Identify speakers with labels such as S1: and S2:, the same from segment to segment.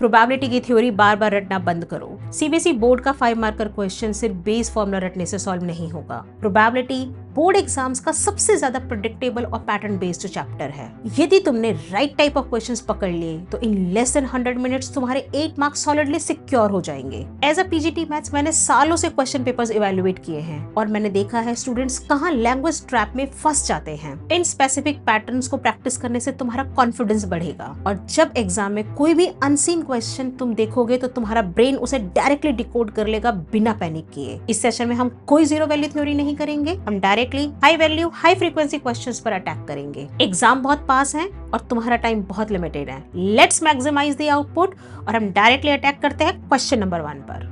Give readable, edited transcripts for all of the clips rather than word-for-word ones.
S1: Probability की theory बार बार रटना बंद करो। सीबीएसई बोर्ड का 5 मार्कर क्वेश्चन सिर्फ बेस फॉर्मूला रटने से सॉल्व नहीं होगा। प्रोबेबिलिटी बोर्ड एग्जाम्स का सबसे ज्यादा प्रेडिक्टेबल और पैटर्न बेस्ड चैप्टर है। यदि तुमने राइट टाइप ऑफ क्वेश्चंस पकड़ लिए तो इन लेस देन 100 मिनट्स तुम्हारे 8 मार्क्स सॉलिडली सिक्योर हो जाएंगे। एज अ पीजीटी मैथ्स मैंने सालों से क्वेश्चन पेपर्स इवेल्युएट किए हैं और मैंने देखा है स्टूडेंट्स कहाँ लैंग्वेज ट्रैप में फंस जाते हैं। इन स्पेसिफिक पैटर्न्स को प्रैक्टिस करने से तुम्हारा कॉन्फिडेंस बढ़ेगा और जब एग्जाम में कोई भी अनसीन क्वेश्चन तुम देखोगे तो तुम्हारा ब्रेन उसे डायरेक्टली डिकोड कर लेगा बिना पैनिक किए। इस सेशन में हम कोई जीरो वैल्यू थ्योरी नहीं करेंगे, हम directly high value high frequency questions पर अटैक करेंगे। एग्जाम बहुत पास है और तुम्हारा टाइम बहुत लिमिटेड है। लेट्स मैक्सिमाइज द आउटपुट और हम डायरेक्टली अटैक करते हैं क्वेश्चन नंबर 1 पर।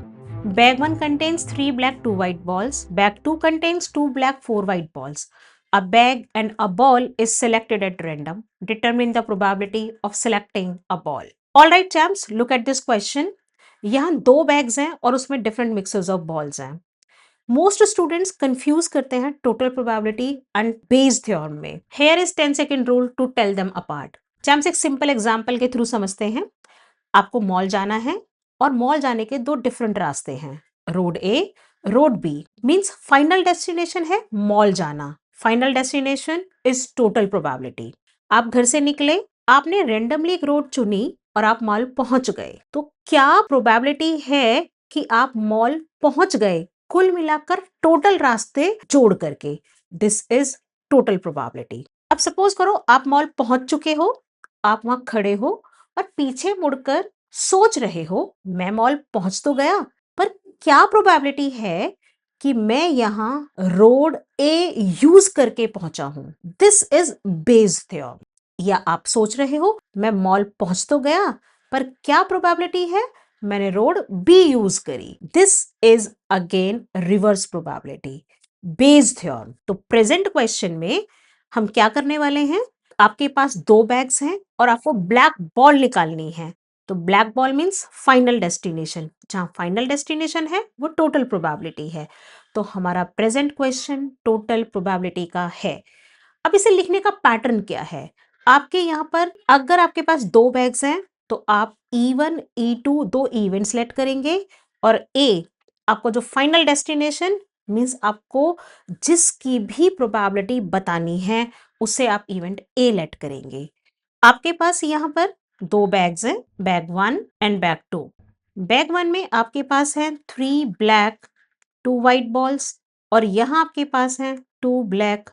S1: Bag 1 contains 3 black 2 white balls. Bag 2 contains 2 black 4 white balls. A bag and a ball is selected at random. Determine the probability of selecting a ball. All right, champs, look at this question. यहाँ 2 bags हैं और उसमें different mixes of balls हैं। Most students confuse करते हैं total probability and Bayes theorem में। Here is 10 second rule to tell them apart. champs, एक simple example के through समझते हैं। आपको मॉल जाना है और मॉल जाने के 2 डिफरेंट रास्ते हैं, road A, road B. Means final destination है मॉल जाना, final destination is total probability. आप घर से निकले, आपने रेंडमली एक रोड चुनी और आप मॉल पहुंच गए, तो क्या प्रोबेबिलिटी है कि आप मॉल पहुंच गए कुल मिलाकर टोटल रास्ते जोड़ करके? This is total probability. अब सपोज करो आप मॉल पहुंच चुके हो, आप वहां खड़े हो और पीछे मुड़कर सोच रहे हो मैं मॉल पहुंच तो गया, पर क्या प्रोबेबिलिटी है कि मैं यहां रोड ए यूज करके पहुंचा हूं? This is Bayes theorem. या आप सोच रहे हो मैं मॉल पहुंच तो गया, पर क्या प्रोबेबिलिटी है मैंने रोड बी यूज करी? This is again reverse probability, Bayes theorem. तो प्रेजेंट क्वेश्चन में हम क्या करने वाले हैं, आपके पास 2 बैग्स हैं और आपको ब्लैक बॉल निकालनी है। तो black ball means final destination, जहां फाइनल डेस्टिनेशन है वो टोटल प्रोबेबिलिटी है। तो हमारा प्रेजेंट क्वेश्चन टोटल प्रोबेबिलिटी का है। अब इसे लिखने का पैटर्न क्या है? आपके यहाँ पर अगर आपके पास 2 बैग्स हैं तो आप E1 E2 2 इवेंट सेलेक्ट करेंगे और ए आपको जो फाइनल डेस्टिनेशन मीन्स आपको जिसकी भी प्रोबेबिलिटी बतानी है उसे आप इवेंट ए लेट करेंगे। आपके पास यहाँ पर 2 बैग्स हैं, बैग 1 एंड बैग 2। बैग 1 में आपके पास है 3 ब्लैक 2 व्हाइट बॉल्स और यहाँ आपके पास है 2 black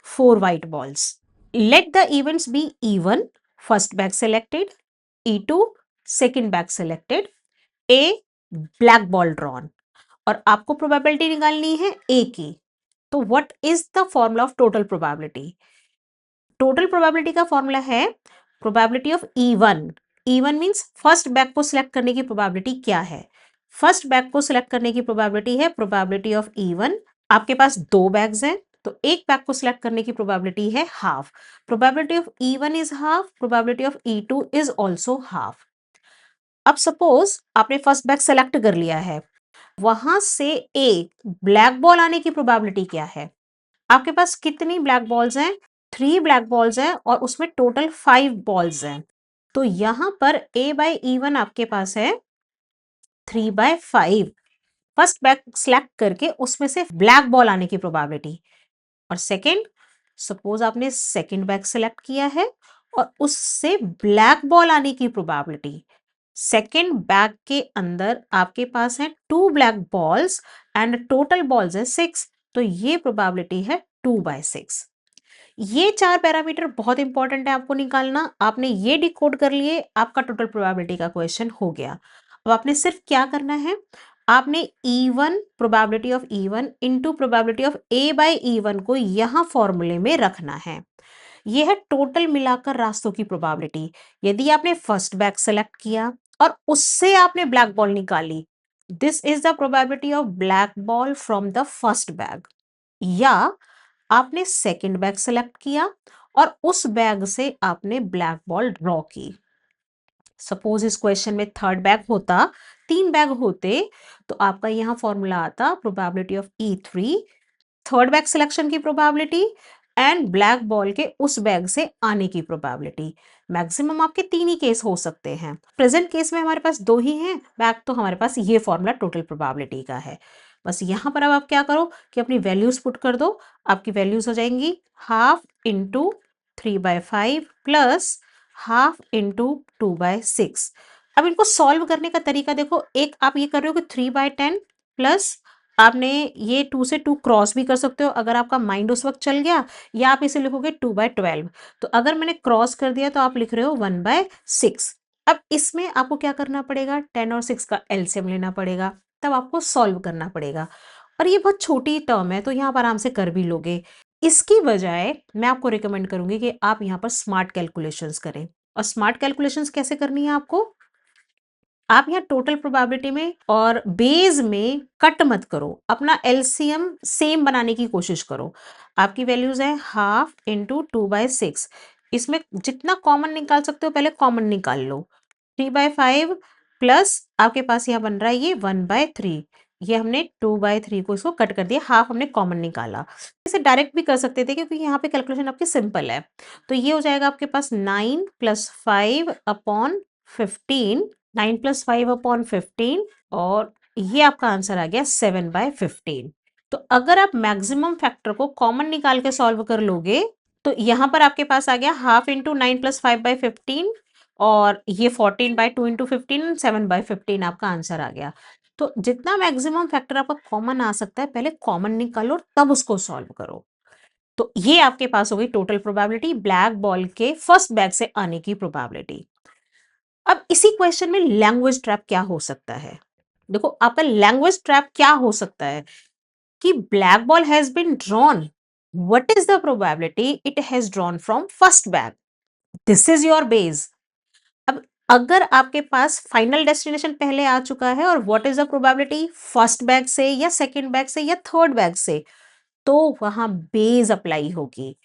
S1: 4 white balls. Let the events be E1 first bag selected, E2 second bag selected, A black ball drawn और आपको प्रोबेबिलिटी निकालनी है ए की। तो what is the formula of total probability? Total probability का फॉर्मूला है probability of E1। E1 means first bag को select करने की प्रोबेबिलिटी क्या है? फर्स्ट बैग को सिलेक्ट करने की प्रोबेबिलिटी है प्रोबेबिलिटी ऑफ E1। आपके पास 2 बैग्स हैं तो एक बैग को सिलेक्ट करने की प्रोबेबिलिटी है half. Probability of E1 is half, probability of E2 is also half. अब सपोज आपने फर्स्ट बैग सेलेक्ट कर लिया है, वहां से ए ब्लैक बॉल आने की प्रोबेबिलिटी क्या है? आपके पास कितनी ब्लैक बॉल्स हैं? 3 ब्लैक बॉल्स हैं और उसमें टोटल 5 बॉल्स हैं। तो यहां पर a बाय E1 आपके पास है 3/5। फर्स्ट बैग सेलेक्ट करके उसमें से ब्लैक बॉल आने की प्रोबेबिलिटी। और सेकंड, सपोज आपने सेकंड बैग सेलेक्ट किया है और उससे ब्लैक बॉल आने की प्रोबेबिलिटी। सेकंड बैग के अंदर आपके पास है 2 black balls and total balls है 6, तो ये प्रोबेबिलिटी है 2/6। ये 4 पैरामीटर बहुत इंपॉर्टेंट है आपको निकालना। आपने ये डिकोड कर लिए, आपका टोटल प्रोबेबिलिटी का क्वेश्चन हो गया। अब आपने सिर्फ क्या करना है, आपने E1 probability of E1 into probability of A by E1 को यहाँ फॉर्मूले में रखना है। यह है टोटल मिलाकर रास्तों की प्रोबेबिलिटी। यदि आपने फर्स्ट बैग सेलेक्ट किया और उससे आपने ब्लैक बॉल निकाली, this is the probability of black ball from the first bag. या आपने सेकंड बैग सेलेक्ट किया और उस बैग से आपने ब्लैक बॉल ड्रॉ की। सपोज इस क्वेश्चन में थर्ड बैग होता, 3 बैग होते, तो आपका यहाँ फॉर्मूला आता probability of E3, third bag selection की प्रोबेबिलिटी एंड ब्लैक बॉल के उस बैग से आने की प्रोबेबिलिटी। मैक्सिमम आपके 3 ही केस हो सकते हैं। प्रेजेंट केस में हमारे पास 2 ही हैं, बैक तो हमारे पास ये फॉर्मूला टोटल प्रोबेबिलिटी का है। बस यहाँ पर अब आप क्या करो कि अपनी वैल्यूज पुट कर दो। आपकी वैल्यूज हो जाएंगी half into 3/5 plus half into 2/6। अब इनको सॉल्व करने का तरीका देखो, एक आप ये कर रहे हो कि 3/10 प्लस आपने ये 2 से 2 क्रॉस भी कर सकते हो अगर आपका माइंड उस वक्त चल गया, या आप इसे लिखोगे 2/12। तो अगर मैंने क्रॉस कर दिया तो आप लिख रहे हो 1/6। अब इसमें आपको क्या करना पड़ेगा, 10 और 6 का एलसीएम लेना पड़ेगा, तब आपको सॉल्व करना पड़ेगा। और ये बहुत छोटी टर्म है तो यहाँ पर आराम से कर भी लोगे। इसकी बजाय मैं आपको रिकमेंड करूंगी कि आप यहाँ पर स्मार्ट कैलकुलेशंस करें। और स्मार्ट कैलकुलेशंस कैसे करनी है आपको, आप यहाँ टोटल प्रोबेबिलिटी में और बेस में कट मत करो, अपना एलसीएम सेम बनाने की कोशिश करो। आपकी वैल्यूज है हाफ इंटू 2/6। इसमें जितना कॉमन निकाल सकते हो पहले कॉमन निकाल लो। 3/5 प्लस आपके पास यहाँ बन रहा है ये 1/3। ये हमने 2/3 को इसको कट कर दिया, हाफ हमने कॉमन निकाला। इसे डायरेक्ट भी कर सकते थे क्योंकि यहाँ पे कैलकुलेशन आपकी सिंपल है। तो ये हो जाएगा आपके पास 9 + 5/15, 9 + 5/15, और ये आपका आंसर आ गया 7/15। तो अगर आप मैक्सिमम फैक्टर को कॉमन निकाल के सॉल्व कर लोगे तो यहां पर आपके पास आ गया हाफ इंटू 9 + 5/15, और ये 14/2 इंटू 15, 7/15 आपका आंसर आ गया। तो जितना मैक्सिमम फैक्टर आपका कॉमन आ सकता है पहले कॉमन निकालो तब उसको सॉल्व करो। तो ये आपके पास हो गई टोटल प्रोबेबिलिटी, ब्लैक बॉल के फर्स्ट बैग से आने की प्रोबेबिलिटी। अब इसी क्वेश्चन में लैंग्वेज ट्रैप क्या हो सकता है, देखो आपका लैंग्वेज ट्रैप क्या हो सकता है कि black ball has been drawn, what is the probability it has drawn from first bag, this is your Bayes. अब अगर आपके पास फाइनल डेस्टिनेशन पहले आ चुका है और what is the probability first bag से या सेकंड बैग से या थर्ड बैग से, तो वहां बेस अप्लाई होगी।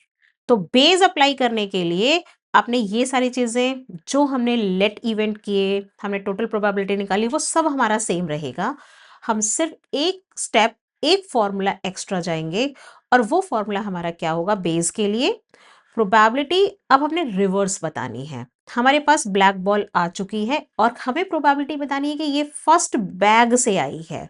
S1: तो बेस अप्लाई करने के लिए आपने ये सारी चीजें जो हमने लेट इवेंट किए, हमने टोटल प्रोबेबिलिटी निकाली, वो सब हमारा सेम रहेगा। हम सिर्फ एक स्टेप, एक फॉर्मूला एक्स्ट्रा जाएंगे, और वो फॉर्मूला हमारा क्या होगा बेस के लिए, प्रोबेबिलिटी अब हमने रिवर्स बतानी है। हमारे पास ब्लैक बॉल आ चुकी है और हमें प्रोबेबिलिटी बतानी है कि ये फर्स्ट बैग से आई है।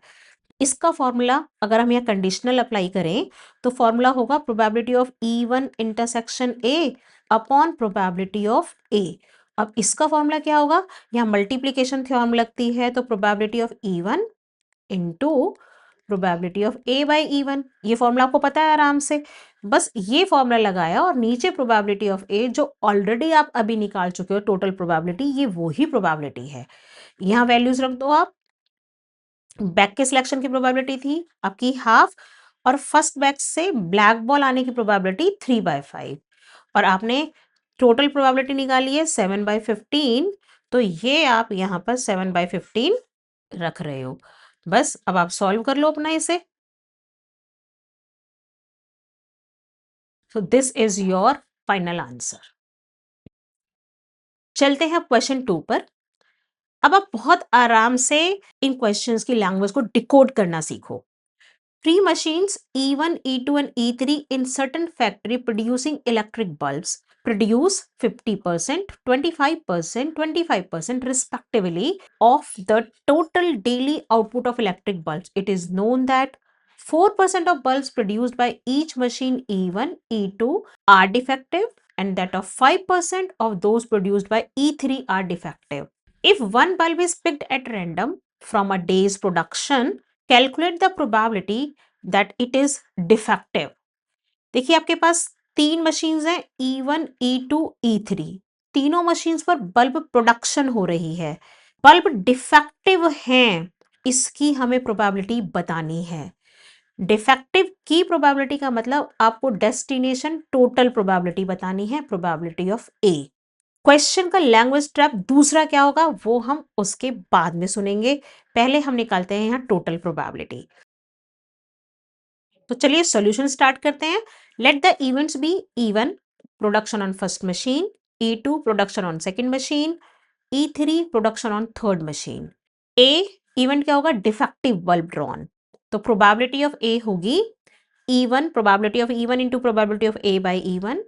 S1: इसका फॉर्मूला अगर हम यहाँ कंडीशनल अप्लाई करें तो फॉर्मूला होगा probability of E1 intersection A upon probability of A। अब इसका फॉर्मूला क्या होगा, यहाँ मल्टीप्लीकेशन थ्योरम लगती है तो probability of E1 into probability of A/E1। ये फॉर्मूला आपको पता है आराम से, बस ये फॉर्मूला लगाया और नीचे प्रोबेबिलिटी ऑफ A जो ऑलरेडी आप अभी निकाल चुके हो टोटल प्रोबेबिलिटी, ये वो ही प्रोबेबिलिटी है। यहाँ वैल्यूज रख दो आप। बैक के सिलेक्शन की प्रोबेबिलिटी थी आपकी हाफ, और फर्स्ट बैक से ब्लैक बॉल आने की प्रोबेबिलिटी 3/5, और आपने टोटल प्रोबेबिलिटी निकाली है 7/15। तो ये आप यहाँ पर 7/15 रख रहे हो। बस अब आप सॉल्व कर लो अपना इसे। So this is your final answer. चलते हैं क्वेश्चन 2 पर। अब आप बहुत आराम से इन क्वेश्चंस की लैंग्वेज को डिकोड करना सीखो। Three machines E1, E2 and E3 in certain factory producing electric bulbs produce 50%, 25%, 25% respectively of the total daily output of electric bulbs. It is known that 4% of bulbs produced by each machine E1, E2 are defective, and that of 5% of those produced by E3 are defective. If one bulb is picked at random from a day's production, calculate the probability that it is defective. देखिए आपके पास 3 machines हैं E1, E2, E3। तीनों machines पर bulb production हो रही है, bulb defective हैं, इसकी हमें प्रोबेबिलिटी बतानी है। डिफेक्टिव की प्रोबेबिलिटी का मतलब आपको डेस्टिनेशन टोटल प्रोबेबिलिटी बतानी है, प्रोबेबिलिटी ऑफ ए। क्वेश्चन का लैंग्वेज ट्रैप दूसरा क्या होगा वो हम उसके बाद में सुनेंगे, पहले हम निकालते हैं यहाँ टोटल प्रोबेबिलिटी। तो चलिए सॉल्यूशन स्टार्ट करते हैं। Let the events be E1 production on first machine, E2 production on second machine, E3 production on third machine. A event क्या होगा, डिफेक्टिव बल्ब ड्रॉन। तो प्रोबेबिलिटी ऑफ ए होगी E1, probability of E1 into probability of A/E1,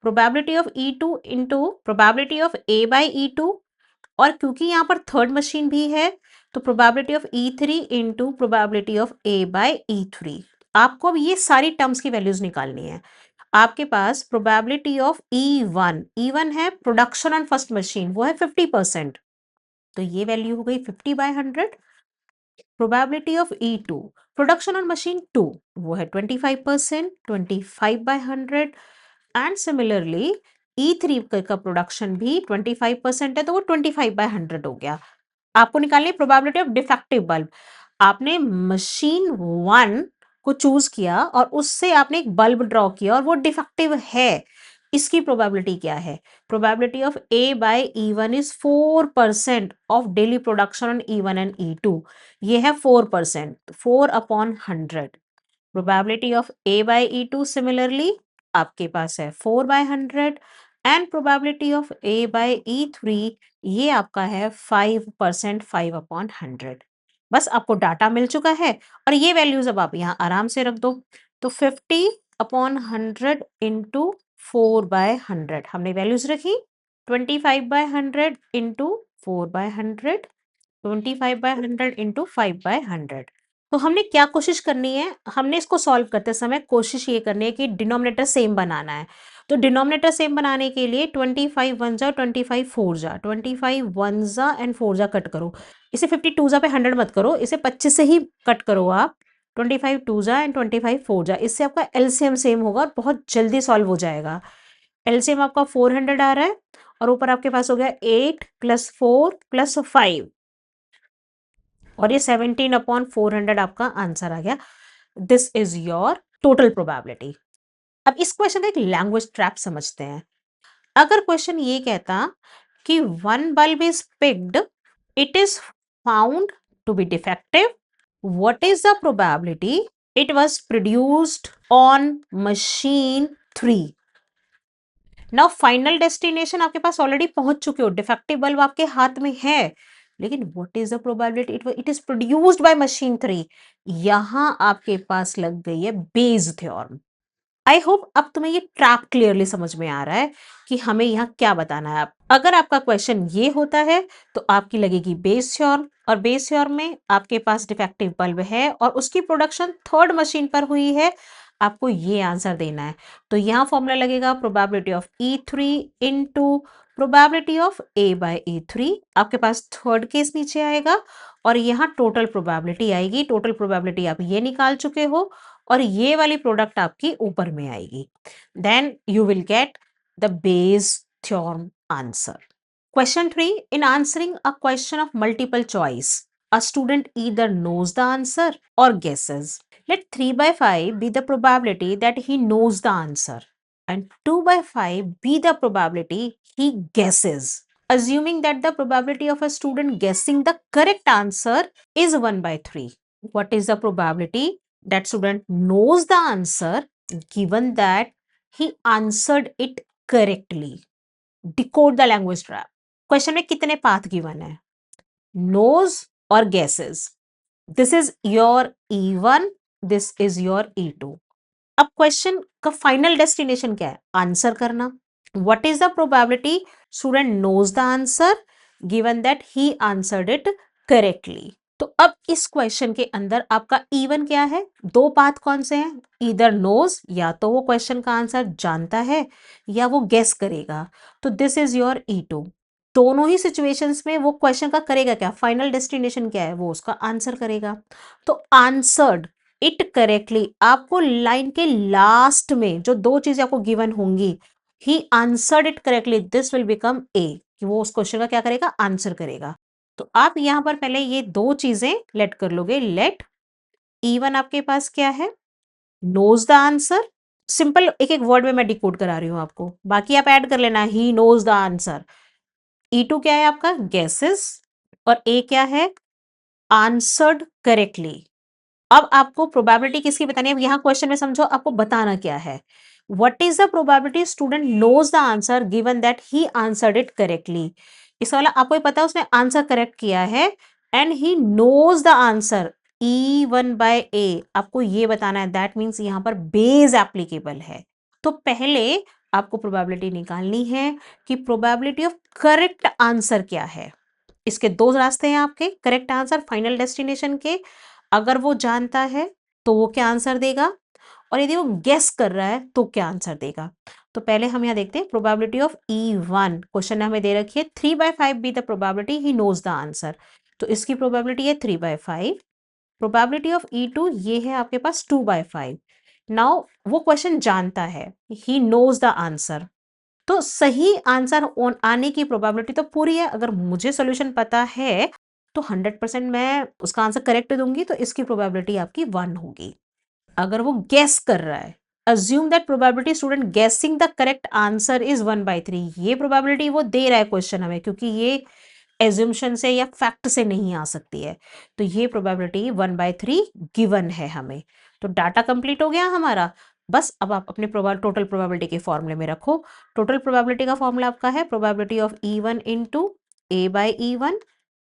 S1: probability of E2 into probability of A by E2, और क्योंकि यहाँ पर third machine भी है तो probability of E3 into probability of A by E3। आपको अब ये सारी टर्म्स की वैल्यूज निकालनी है। आपके पास प्रोबेबिलिटी ऑफ E1 है प्रोडक्शन ऑन फर्स्ट मशीन, वो है 50%, तो ये वैल्यू हो गई 50/100। Probability of E2 production on machine 2, वो है 25%, 25/100। एंड सिमिलरली E3 का प्रोडक्शन भी 25% है, तो वो 25/100 हो गया। आपको निकालनी है प्रोबेबिलिटी ऑफ डिफेक्टिव बल्ब। आपने मशीन 1 को चूज किया और उससे आपने एक बल्ब ड्रॉ किया और वो डिफेक्टिव है, इसकी प्रोबेबिलिटी क्या है? Probability of A by E1 is 4% of daily production on E1 and E2। ये है 4%, 4/100। Probability of A by E2 similarly आपके पास है 4/100, and probability of A by E3 ये आपका है 5%, 5/100। बस आपको डाटा मिल चुका है और ये वैल्यूज अब आप यहाँ आराम से रख दो। तो 50/100 इंटू 4/100 हमने वैल्यूज रखी, 25/100 इंटू 4/100, 25/100 इंटू 5/100। तो हमने क्या कोशिश करनी है, हमने इसको सॉल्व करते समय कोशिश ये करनी है कि डिनोमिनेटर सेम बनाना है। तो डिनोमिनेटर सेम बनाने के लिए 25 वन जा, 25 फोर जा, 25 वन जा एंड फोर जा कट करो। इसे 52 जा पे 100 मत करो, इसे 25 से ही कट करो आप। 25 टू जा एंड 25 फोर जा, इससे आपका एलसीएम सेम होगा और बहुत जल्दी सॉल्व हो जाएगा। एलसीएम आपका 400 आ रहा है और ऊपर आपके पास हो गया 8 + 4 + 5, और ये 17/400 आपका आंसर आ गया। This is your total probability. अब इस क्वेश्चन का एक लैंग्वेज ट्रैप समझते हैं। अगर क्वेश्चन ये कहता कि one bulb is picked, it is found to be defective, what is the probability it was produced on machine 3। Now final destination आपके पास ऑलरेडी पहुंच चुके हो, डिफेक्टिव बल्ब आपके हाथ में है, लेकिन what is the probability it is produced by machine 3। यहां आपके पास लग गई है बेज थ्योरम। आई होप अब तुम्हें ये ट्रैप क्लियरली समझ में आ रहा है कि हमें यहाँ क्या बताना है। अगर आपका क्वेश्चन ये होता है तो आपकी लगेगी बेस थ्योरम, और बेस थ्योरम में आपके पास डिफेक्टिव बल्ब है और उसकी प्रोडक्शन थर्ड मशीन पर हुई है, आपको ये आंसर देना है। तो यहाँ फॉर्मूला लगेगा probability of E3 into probability of A by E3। आपके पास थर्ड केस नीचे आएगा और यहाँ टोटल प्रोबेबिलिटी आएगी। टोटल प्रोबेबिलिटी आप ये निकाल चुके हो और ये वाली प्रोडक्ट आपकी ऊपर में आएगी। Then you will get the Bayes theorem answer. Question 3. In answering a question of multiple choice, a student either knows the answer or guesses. Let 3/5 be the probability that he knows the answer and 2/5 be the probability he guesses. Assuming that the probability of a student guessing the correct answer is 1/3. What is the probability that student knows the answer given that he answered it correctly? Decode the language trap. Question में कितने path given है? Knows और guesses. This is your E1, this is your E2। अब question का final destination क्या है? Answer करना। What is the probability student knows the answer given that he answered it correctly. तो अब इस क्वेश्चन के अंदर आपका E1 क्या है? दो पाथ कौन से हैं? इधर नोज, या तो वो क्वेश्चन का आंसर जानता है या वो गेस करेगा। तो दिस इज योर E2। दोनों ही सिचुएशंस में वो क्वेश्चन का करेगा क्या? फाइनल डेस्टिनेशन क्या है? वो उसका आंसर करेगा। तो आंसर्ड इट करेक्टली, आपको लाइन के लास्ट में जो दो चीजें आपको गिवन होंगी, ही answered it correctly, this will become a, कि वो उस क्वेश्चन का क्या करेगा? आंसर करेगा। तो आप यहां पर पहले ये दो चीजें लेट कर लोगे। लेट E1 आपके पास क्या है? Knows the answer. सिंपल एक एक वर्ड में मैं डिकोड करा रही हूं आपको, बाकी आप ऐड कर लेना। ही नोज द आंसर। E2 क्या है आपका? गेसेस। और ए क्या है? Answered correctly. अब आपको प्रोबेबिलिटी किसकी बतानी है? अब यहाँ क्वेश्चन में समझो आपको बताना क्या है। What is the probability student knows the answer given that he answered it correctly. इस वाला आपको पता है उसने आंसर करेक्ट किया है and he knows the answer E1/A। आपको ये बताना है, दैट मीन्स यहाँ पर बेस एप्लीकेबल है। तो पहले आपको प्रोबेबिलिटी निकालनी है कि प्रोबेबिलिटी ऑफ करेक्ट आंसर क्या है। इसके दो रास्ते हैं आपके करेक्ट आंसर फाइनल डेस्टिनेशन के। अगर वो जानता है तो वो क्या आंसर देगा, और यदि वो गेस कर रहा है तो क्या आंसर देगा। तो पहले हम यहाँ देखते हैं प्रोबेबिलिटी ऑफ E1। क्वेश्चन हमें दे रखी है 3/5 be the probability he knows the answer. तो इसकी प्रोबेबिलिटी है 3/5। प्रोबेबिलिटी ऑफ E2 ये है आपके पास 2/5। नाउ वो क्वेश्चन जानता है, ही नोज द आंसर। तो सही आंसर आने की प्रोबेबिलिटी तो पूरी है। अगर मुझे सॉल्यूशन पता है तो 100% मैं उसका आंसर करेक्ट दूंगी, तो इसकी प्रोबेबिलिटी आपकी 1 होगी। अगर वो गेस कर रहा है, अज्यूम दैट प्रोबेबिलिटी स्टूडेंट गेसिंग द करेक्ट आंसर इज 1/3। ये प्रोबेबिलिटी वो दे रहा है क्वेश्चन हमें, क्योंकि ये एज्यूमशन से या फैक्ट से नहीं आ सकती है। तो ये प्रोबेबिलिटी 1/3 गिवन है हमें। तो डाटा कंप्लीट हो गया हमारा। बस अब आप अपने टोटल प्रोबेबिलिटी के फॉर्मूले में रखो। टोटल प्रोबेबिलिटी का फॉर्मूला आपका है probability of E1 into A/E1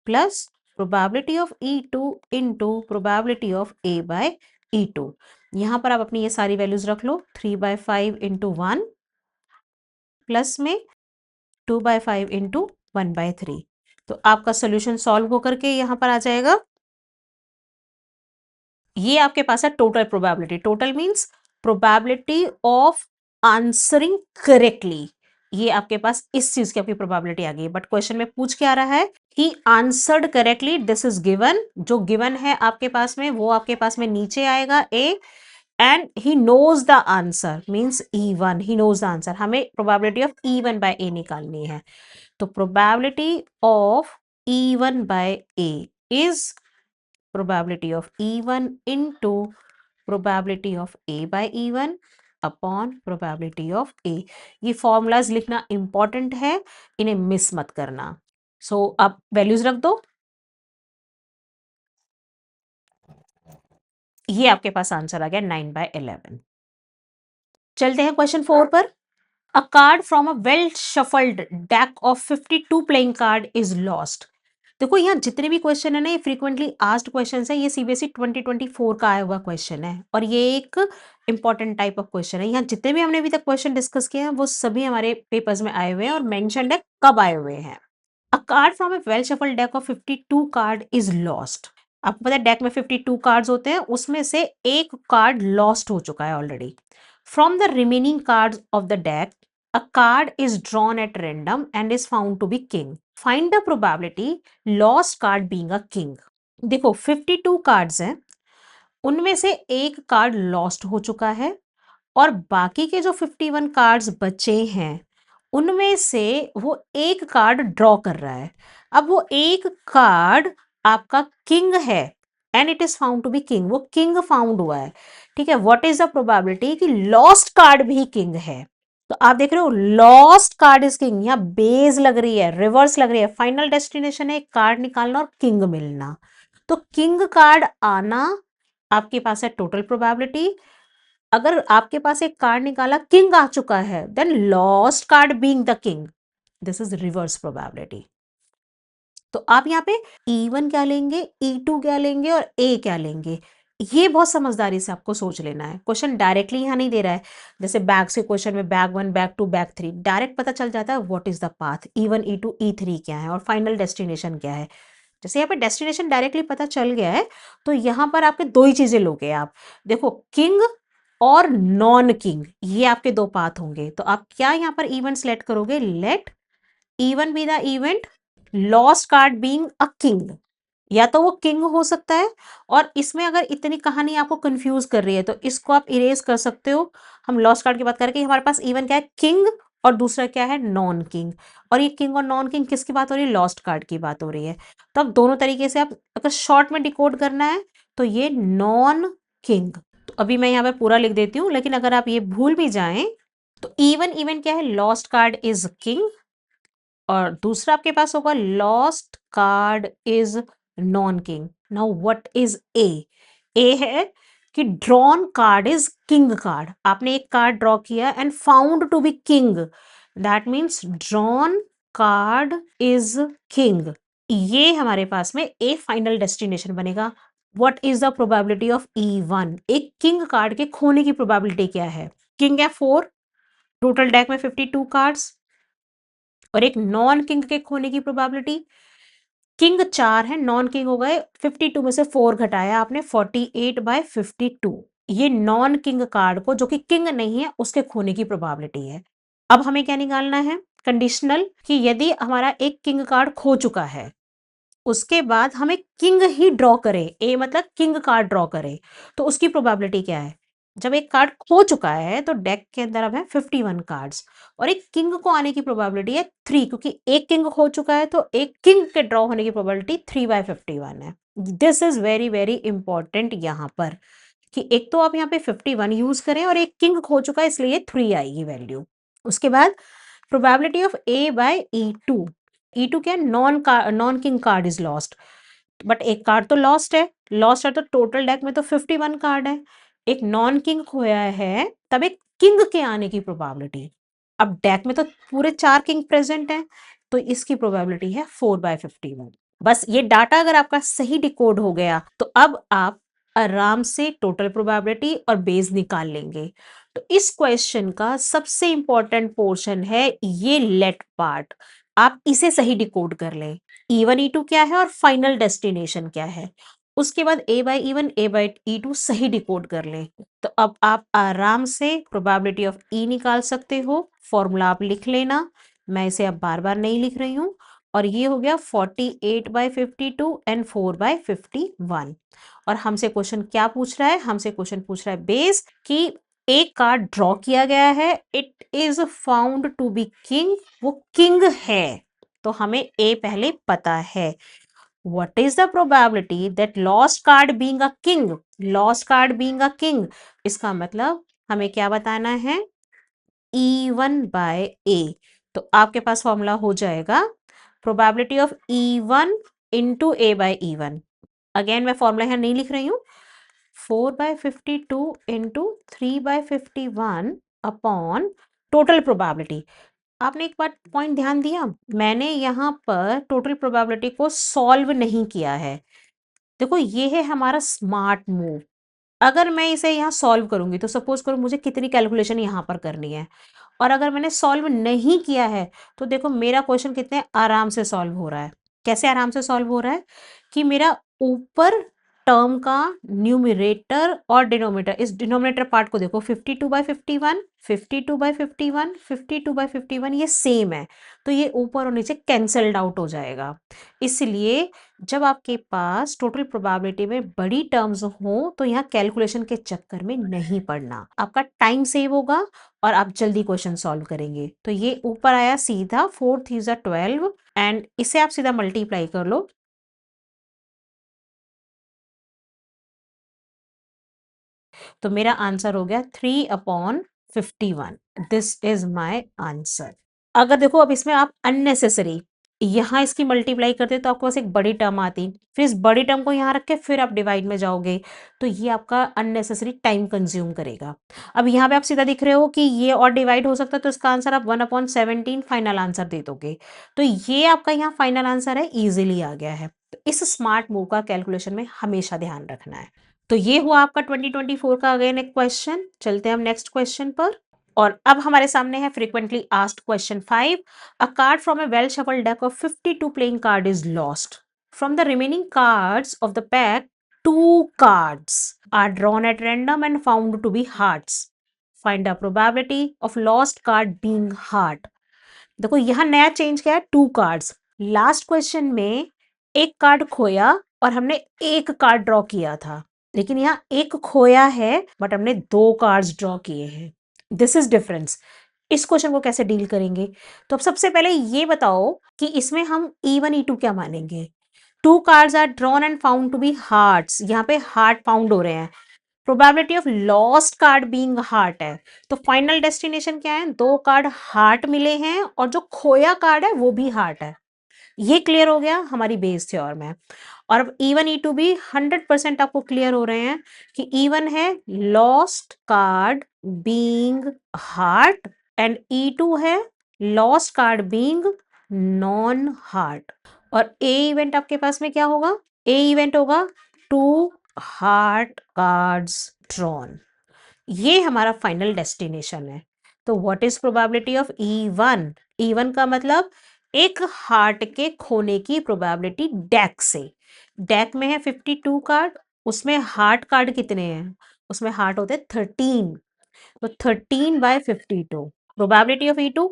S1: plus probability of E2 into probability of A/E2। यहां पर आप अपनी ये सारी वैल्यूज रख लो। 3/5 इंटू 1 प्लस में 2/5 इंटू 1/3। तो आपका सोल्यूशन सॉल्व होकर के यहां पर आ जाएगा। ये आपके पास है total probability. Total means probability of answering correctly. ये आपके पास इस चीज की आपकी प्रोबेबिलिटी आ गई। बट क्वेश्चन में पूछ क्या रहा है, he answered correctly, this is given. जो गिवन है आपके पास में वो आपके पास में नीचे आएगा A, and he knows the answer means E1। He knows the answer. हमें probability of E1 by A निकालनी है। तो probability of E1 by A is probability of E1 into probability of A by E1 upon probability of A। ये formulas लिखना important है, इन्हें miss मत करना। सो आप वैल्यूज रख दो। ये आपके पास आंसर आ गया 9/11। चलते हैं क्वेश्चन 4 पर। अ card from a well shuffled deck of 52 playing card is lost. देखो यहाँ जितने भी क्वेश्चन है ना, ये फ्रीक्वेंटली आस्क्ड क्वेश्चन है। ये सीबीएसई 2024 का आया हुआ क्वेश्चन है, और ये एक इंपॉर्टेंट टाइप ऑफ क्वेश्चन है। यहाँ जितने भी हमने अभी तक क्वेश्चन डिस्कस किए हैं वो सभी हमारे पेपर्स में आए हुए हैं, और मेंशन्ड है कब आए हुए हैं। अ card from a well shuffled deck of 52 card is lost. आपको पता है डेक में 52 कार्ड्स होते हैं, उसमें से एक कार्ड लॉस्ट हो चुका है already. From the remaining cards of the deck a card is drawn at random and is found to be king. Find the probability lost card being a king. देखो 52 cards हैं, उनमें से एक card lost हो चुका है, और बाकी के जो 51 कार्ड्स बचे हैं उनमें से वो एक कार्ड ड्रॉ कर रहा है। अब वो एक कार्ड आपका किंग है, and it is found to be king. वो किंग फाउंड हुआ है, ठीक है। व्हाट इज द प्रोबेबिलिटी कि लॉस्ट कार्ड भी किंग है। तो आप देख रहे हो लॉस्ट कार्ड इज किंग। यहाँ बेस लग रही है, रिवर्स लग रही है। फाइनल डेस्टिनेशन है कार्ड निकालना और किंग मिलना। तो किंग कार्ड आना आपके पास है टोटल प्रोबेबिलिटी। अगर आपके पास एक कार्ड निकाला किंग आ चुका है, then lost card being the king, this is reverse probability. तो आप यहाँ पे E1 क्या लेंगे, E2 क्या लेंगे और A क्या लेंगे, ये बहुत समझदारी से आपको सोच लेना है। क्वेश्चन डायरेक्टली यहाँ नहीं दे रहा है। जैसे बैग से क्वेश्चन में बैग 1, बैग 2, बैग 3 डायरेक्ट पता चल जाता है what is the path, E1, E2, E3 क्या है और फाइनल डेस्टिनेशन क्या है। जैसे यहाँ पे डेस्टिनेशन डायरेक्टली पता चल गया है, तो यहाँ पर आपके दो ही चीजें लोगे आप। देखो किंग और नॉन किंग, ये आपके दो पाथ होंगे। तो आप क्या यहाँ पर इवेंट सेलेक्ट करोगे, let E1 be the event lost card being a king. या तो वो किंग हो सकता है, और इसमें अगर इतनी कहानी आपको कंफ्यूज कर रही है तो इसको आप इरेज कर सकते हो। हम लॉस्ट कार्ड की बात करके हमारे पास इवन क्या है, किंग, और दूसरा क्या है, नॉन किंग। और ये किंग और नॉन किंग किसकी बात हो रही है, लॉस्ट कार्ड की बात हो रही है। तो अब दोनों तरीके से आप अगर शॉर्ट में डिकोड करना है तो ये नॉन किंग। तो अभी मैं यहाँ पे पूरा लिख देती हूँ, लेकिन अगर आप ये भूल भी जाएं तो इवन इवन क्या है, लॉस्ट कार्ड इज किंग, और दूसरा आपके पास होगा lost card is non king. Now what is A, A है कि drawn card is king card. आपने एक कार्ड ड्रॉ किया and found to be king, that means drawn card is king. ये हमारे पास में ए फाइनल डेस्टिनेशन बनेगा। What is the probability of E1, एक किंग कार्ड के खोने की प्रोबेबिलिटी क्या है, किंग है 4, टोटल डेक में 52 कार्ड्स और एक नॉन किंग के खोने की प्रोबेबिलिटी, किंग 4 है, नॉन किंग हो गए, 52 में से 4 घटाया आपने, 48/52। ये नॉन किंग कार्ड को, जो कि किंग नहीं है, उसके खोने की प्रोबेबिलिटी है। अब हमें क्या निकालना है? कंडीशनल, कि यदि हमारा एक किंग कार्ड खो चुका है, उसके बाद हमें किंग ही ड्रॉ करें, ए मतलब किंग कार्ड ड्रॉ करें, तो उसकी प्रोबेबिलिटी क्या है? जब एक कार्ड खो चुका है तो डेक के अंदर अब है 51 कार्ड्स और एक किंग को आने की प्रोबेबिलिटी है 3, क्योंकि एक किंग खो चुका है तो एक किंग के ड्रॉ होने की प्रोबेबिलिटी 3/51 है। This is very very important यहाँ पर, कि एक तो आप यहाँ पे 51 यूज करें और एक किंग खो चुका है, इसलिए 3 आएगी वैल्यू। उसके बाद प्रोबेबिलिटी ऑफ A/E2, E2 क्या? Non king card is lost, but एक कार्ड तो लॉस्ट है तो टोटल डेक में तो 51 कार्ड है, एक नॉन किंग खोया है, तब एक किंग के आने की प्रोबेबिलिटी, अब डेक में तो पूरे 4 किंग प्रेजेंट हैं, तो इसकी प्रोबेबिलिटी है 4/51। बस ये डाटा अगर आपका सही डिकोड हो गया तो अब आप आराम से टोटल प्रोबेबिलिटी और बेस निकाल लेंगे। तो इस क्वेश्चन का सबसे इंपॉर्टेंट पोर्शन है ये लेट पार्ट, आप इसे सही डिकोड कर लें। E1 E2 क्या है और फाइनल डेस्टिनेशन क्या है, उसके बाद A/E1 A/E2 सही डिकोड कर लें, तो अब आप आराम से प्रोबेबिलिटी ऑफ E निकाल सकते हो। फॉर्मूला आप लिख लेना, मैं इसे अब बार बार नहीं लिख रही हूँ। और ये हो गया 48/52 एंड 4/51। और हमसे क्वेश्चन क्या पूछ रहा है? हमसे क्वेश्चन पूछ रहा है बेस, कि एक कार्ड ड्रॉ किया गया है, it is found to be king, वो किंग है, तो हमें ए पहले पता है। What is the probability that lost card being a king, lost card being a king, इसका मतलब हमें क्या बताना है? E1/A। तो आपके पास फॉर्मूला हो जाएगा probability of E1 into A/E1। Again मैं फॉर्मूला यहाँ नहीं लिख रही हूँ, 4/52 इंटू 3/51 अपॉन टोटल प्रोबेबिलिटी। आपने एक बात पॉइंट ध्यान दिया, मैंने यहाँ पर टोटल प्रोबेबिलिटी को सॉल्व नहीं किया है। देखो ये है हमारा स्मार्ट मूव। अगर मैं इसे यहाँ सॉल्व करूंगी तो सपोज करो मुझे कितनी कैलकुलेशन यहाँ पर करनी है, और अगर मैंने सॉल्व नहीं किया है तो देखो मेरा क्वेश्चन कितने आराम से सॉल्व हो रहा है। कैसे आराम से सॉल्व हो रहा है? कि मेरा ऊपर टर्म का न्यूमरेटर और डिनोमिनेटर, इस डिनोमिनेटर पार्ट को देखो, 52/51, 52/51, 52/51 ये सेम है, तो ये ऊपर और नीचे कैंसल्ड आउट हो जाएगा। इसलिए जब आपके पास टोटल प्रोबेबिलिटी में बड़ी टर्म्स हो तो यहाँ कैलकुलेशन के चक्कर में नहीं पड़ना, आपका टाइम सेव होगा और आप जल्दी क्वेश्चन सॉल्व करेंगे। तो ये ऊपर आया सीधा 4 3 12 एंड इसे आप सीधा मल्टीप्लाई कर लो, तो मेरा आंसर हो गया 3/51। This is my answer. अगर देखो अब इसमें आप अननेसेसरी यहाँ इसकी मल्टीप्लाई करते तो आपके पास एक बड़ी टर्म आती, फिर इस बड़ी टर्म को यहाँ रख के फिर आप डिवाइड में जाओगे, तो ये आपका अननेसेसरी टाइम कंज्यूम करेगा। अब यहाँ पे आप सीधा दिख रहे हो कि ये और डिवाइड हो सकता है, तो इसका आंसर आप 1/17 फाइनल आंसर दे दोगे, तो ये आपका यहाँ फाइनल आंसर है, इजिली आ गया है। तो इस स्मार्ट मूव का कैलकुलेशन में हमेशा ध्यान रखना है। तो ये हुआ आपका 2024 का अगेन एक क्वेश्चन। चलते हैं हम नेक्स्ट क्वेश्चन पर। और अब हमारे सामने है frequently asked question 5। A card from a well shuffled deck of 52 playing card is lost. From the remaining cards of the pack, 2 cards are drawn at random and found to be hearts. Find the probability of lost card being heart. देखो यहाँ नया change क्या है, 2 cards. Last question में एक card खोया और हमने एक कार्ड ड्रॉ किया था, लेकिन यहाँ एक खोया है बट हमने 2 कार्ड्स ड्रॉ किए हैं। This is difference. इस क्वेश्चन को कैसे डील करेंगे? तो अब सबसे पहले ये बताओ कि इसमें हम E1 E2 क्या मानेंगे? 2 cards are drawn and found to be hearts, यहाँ पे हार्ट फाउंड हो रहे हैं। Probability of lost card being heart है, तो फाइनल डेस्टिनेशन क्या है? 2 कार्ड हार्ट मिले हैं और जो खोया कार्ड है वो भी हार्ट है। ये क्लियर हो गया हमारी बेस थ्योरम है। और अब E1 E2 भी 100% आपको क्लियर हो रहे हैं कि E1 है lost card being heart and E2 है lost card being non heart. और ए इवेंट आपके पास में क्या होगा? ए इवेंट होगा 2 हार्ट कार्ड्स ड्रॉन। ये हमारा फाइनल डेस्टिनेशन है। तो what is probability of E1? E1 का मतलब एक हार्ट के खोने की प्रोबेबिलिटी डेक से। डेक में है 52 कार्ड, उसमें हार्ट कार्ड कितने हैं? उसमें हार्ट होते हैं 13, तो 13/52। प्रोबेबिलिटी ऑफ E2,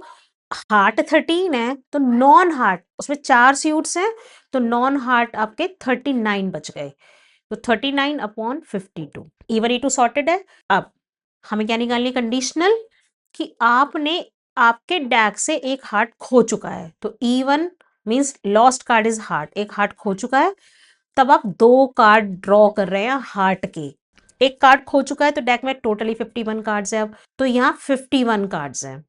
S1: हार्ट 13 है तो नॉन हार्ट, उसमें 4 सूट्स हैं तो नॉन हार्ट आपके 39 बच गए, तो 39/52। E1 E2 सॉर्टेड है। अब हमें क्या निकालनी है? कंडीशनल, कि आपने आपके डैक से एक हार्ट खो चुका है, तो E1 means lost card is heart, एक हार्ट खो चुका है, तब आप 2 कार्ड ड्रॉ कर रहे हैं हार्ट के। एक कार्ड खो चुका है तो डेक में टोटली 51 कार्ड्स है, अब तो यहाँ 51 कार्ड्स हैं।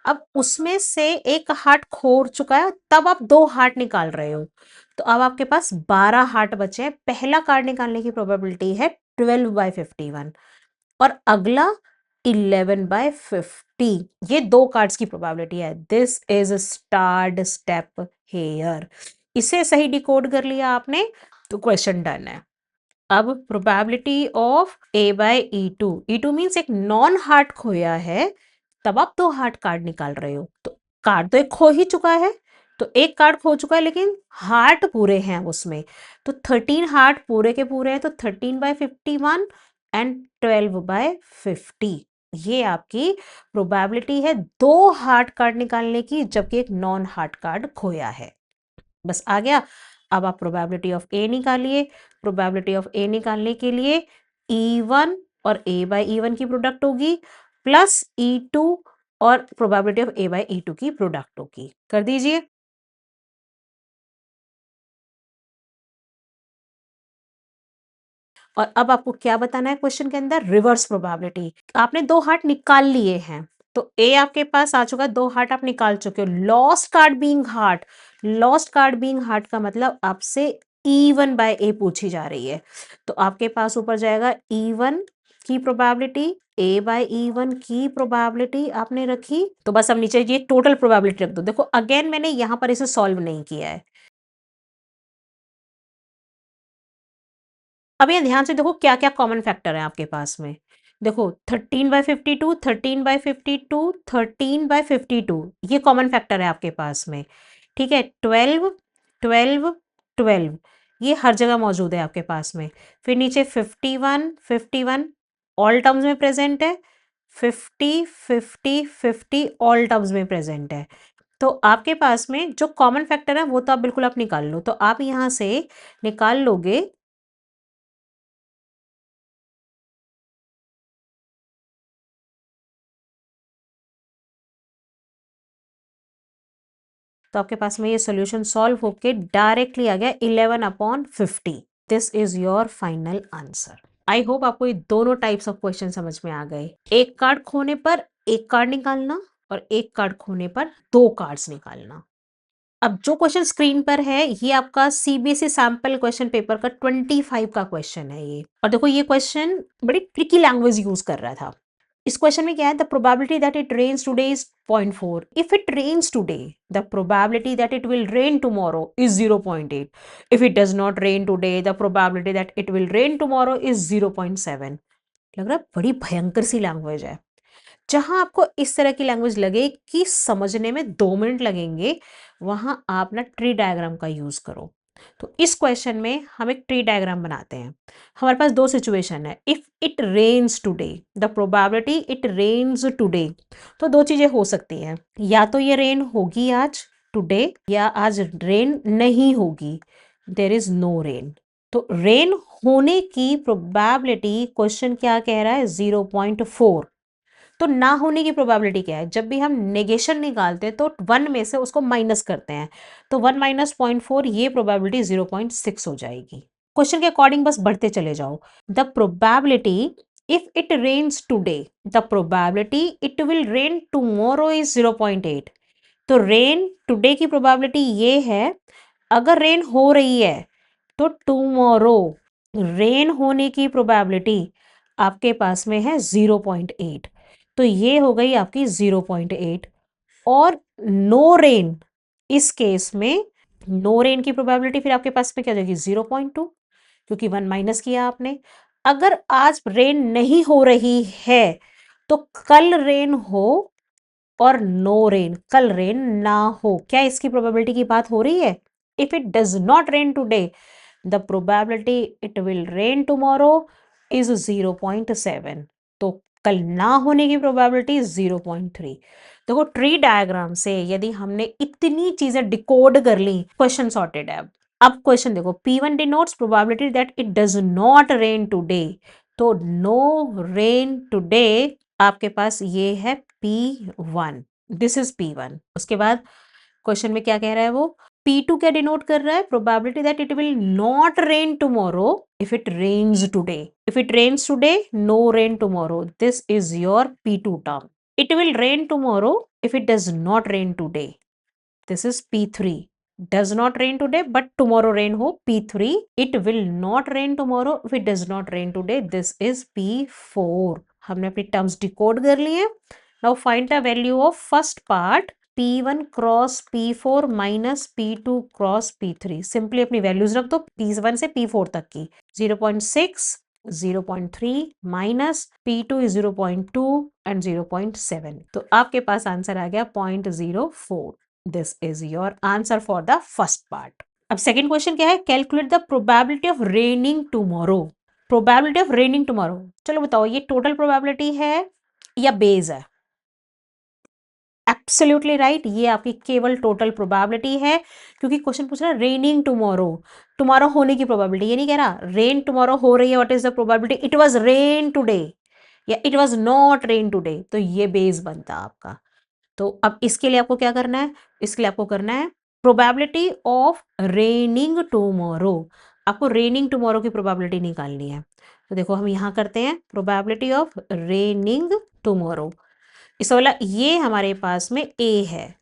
S1: अब उसमें से एक हार्ट खो चुका है, तब आप 2 हार्ट निकाल रहे हो, तो अब आपके पास 12 हार्ट बचे हैं। पहला कार्ड निकालने की प्रोबेबिलिटी है 12/51 और अगला 11/50। ये 2 कार्ड्स की प्रोबेबिलिटी है। This is starred step here. इसे सही डिकोड कर लिया आपने तो क्वेश्चन डन है। अब probability of A/E2, E2 means एक नॉन हार्ट खोया है, तब आप 2 हार्ट कार्ड निकाल रहे हो, तो कार्ड तो एक खो ही चुका है, तो एक कार्ड खो चुका है लेकिन हार्ट पूरे हैं उसमें, तो 13 हार्ट पूरे के पूरे हैं, तो 13/51 एंड 12/50। ये आपकी प्रोबेबिलिटी है 2 हार्ट कार्ड निकालने की, जबकि एक नॉन हार्ट कार्ड खोया है। बस आ गया। अब आप प्रोबेबिलिटी ऑफ ए निकालिए। प्रोबेबिलिटी ऑफ ए निकालने के लिए E1 और A/E1 की प्रोडक्ट होगी प्लस E2 और प्रोबेबिलिटी ऑफ A/E2 की प्रोडक्ट होगी। कर दीजिए। और अब आपको क्या बताना है क्वेश्चन के अंदर? Reverse probability. आपने 2 हार्ट निकाल लिए हैं, तो ए आपके पास आ चुका है, 2 हार्ट आप निकाल चुके हो। Lost card being heart, lost card being heart का मतलब आपसे E1/A पूछी जा रही है, तो आपके पास ऊपर जाएगा E1 की प्रोबेबिलिटी, A/E1 की प्रोबेबिलिटी आपने रखी, तो बस अब नीचे ये टोटल प्रोबेबिलिटी रख दो। देखो अगेन मैंने यहां पर इसे सॉल्व नहीं किया है। अब ये ध्यान से देखो क्या क्या कॉमन फैक्टर है आपके पास में। देखो 13/52, 13/52, 13/52, ये कॉमन फैक्टर है आपके पास में। ठीक है, 12, 12, 12, ये हर जगह मौजूद है आपके पास में। फिर नीचे 51, 51 ऑल टर्म्स में प्रेजेंट है। 50, 50, 50 ऑल टर्म्स में प्रेजेंट है। तो आपके पास में जो कॉमन फैक्टर है वो तो आप बिल्कुल आप निकाल लो, तो आप यहाँ से निकाल लोगे। तो आपके पास में ये सॉल्यूशन सॉल्व होके डायरेक्टली आ गया 11/50। This is your final answer. I hope आपको ये दोनों टाइप्स ऑफ क्वेश्चन समझ में आ गए। एक कार्ड खोने पर एक कार्ड निकालना और एक कार्ड खोने पर 2 कार्ड्स निकालना। अब जो क्वेश्चन स्क्रीन पर है ये आपका सीबीएसई सैंपल क्वेश्चन पेपर का 25 का क्वेश्चन है ये। और देखो ये क्वेश्चन बड़ी ट्रिकी लैंग्वेज यूज कर रहा था। इस क्वेश्चन में क्या है? The probability that it rains today is 0.4। If it rains today the probability that it will rain tomorrow is 0.8। If it does not rain today the probability that it will rain tomorrow is 0.7। लग रहा है बड़ी भयंकर सी language है। जहां आपको इस तरह की लैंग्वेज लगे कि समझने में 2 मिनट लगेंगे, वहां आप ना ट्री डायग्राम का यूज करो। तो इस क्वेश्चन में हम एक ट्री डायग्राम बनाते हैं। हमारे पास 2 सिचुएशन है। If it rains today the probability it rains today, तो 2 चीजें हो सकती हैं। या तो ये रेन होगी आज टुडे, या आज रेन नहीं होगी, देर इज नो रेन। तो रेन होने की प्रोबेबिलिटी क्वेश्चन क्या कह रहा है? 0.4। तो ना होने की प्रोबेबिलिटी क्या है? जब भी हम नेगेशन निकालते हैं तो 1 में से उसको माइनस करते हैं, तो 1 माइनस 0.4, ये प्रोबेबिलिटी 0.6 हो जाएगी। क्वेश्चन के अकॉर्डिंग बस बढ़ते चले जाओ। The probability if it rains today the probability it will rain tomorrow is 0.8। तो रेन टुडे की प्रोबेबिलिटी ये है, अगर रेन हो रही है तो टुमारो रेन होने की प्रोबेबिलिटी आपके पास में है 0.8। तो ये हो गई आपकी 0.8। और नो रेन, इस केस में नो रेन की प्रोबेबिलिटी फिर आपके पास में क्या हो जाएगी? 0.2, क्योंकि 1 माइनस किया आपने। अगर आज रेन नहीं हो रही है तो कल रेन हो और नो रेन, कल रेन ना हो, क्या इसकी प्रोबेबिलिटी की बात हो रही है? If it does not rain today, the probability it will rain tomorrow is 0.7। तो कल ना होने की प्रोबेबिलिटी 0.3। देखो ट्री डायग्राम से यदि हमने इतनी चीजें डिकोड कर ली, क्वेश्चन सॉर्टेड है। अब क्वेश्चन देखो, P1 denotes probability that it does not rain today, तो नो रेन टुडे आपके पास ये है P1, दिस इज P1। उसके बाद क्वेश्चन में क्या कह रहा है वो, P2 क्या डिनोट कर रहा है, probability that it will not rain tomorrow if it rains today, if it rains today no rain tomorrow, this is your P2 term. It will rain tomorrow if it does not rain today, this is P3। does not rain today but tomorrow rain ho, P3। it will not rain tomorrow if it does not rain today, this is P4। हमने अपनी terms decode कर लिए। Now find the value of first part, P1 cross P4 minus P2 cross P3। Simply अपनी values रख दो P1 से P4 तक की, 0.6, 0.3 माइनस P2 is 0.2 एंड 0.7, तो आपके पास आंसर आ गया 0.04। This is your answer for the first part. अब सेकेंड क्वेश्चन क्या है, calculate the probability of raining tomorrow. Probability of raining tomorrow, चलो बताओ ये टोटल प्रोबेबिलिटी है या बेस है? एब्सोल्युटली राइट, ये आपकी केवल टोटल प्रोबेबिलिटी है, क्योंकि क्वेश्चन पूछ रहा है रेनिंग टुमारो, टुमारो होने की प्रोबेबिलिटी, ये नहीं कह रहा रेन टुमारो हो रही है, what is the probability, it was rain today या it was not rain today, तो ये बेस बनता आपका। तो अब इसके लिए आपको क्या करना है, इसके लिए आपको करना है प्रोबेबिलिटी ऑफ रेनिंग टुमारो, आपको रेनिंग टुमारो की प्रोबेबिलिटी निकालनी है। तो देखो हम यहां करते हैं प्रोबेबिलिटी ऑफ रेनिंग टुमारो, इस वाला ये हमारे पास में ए है।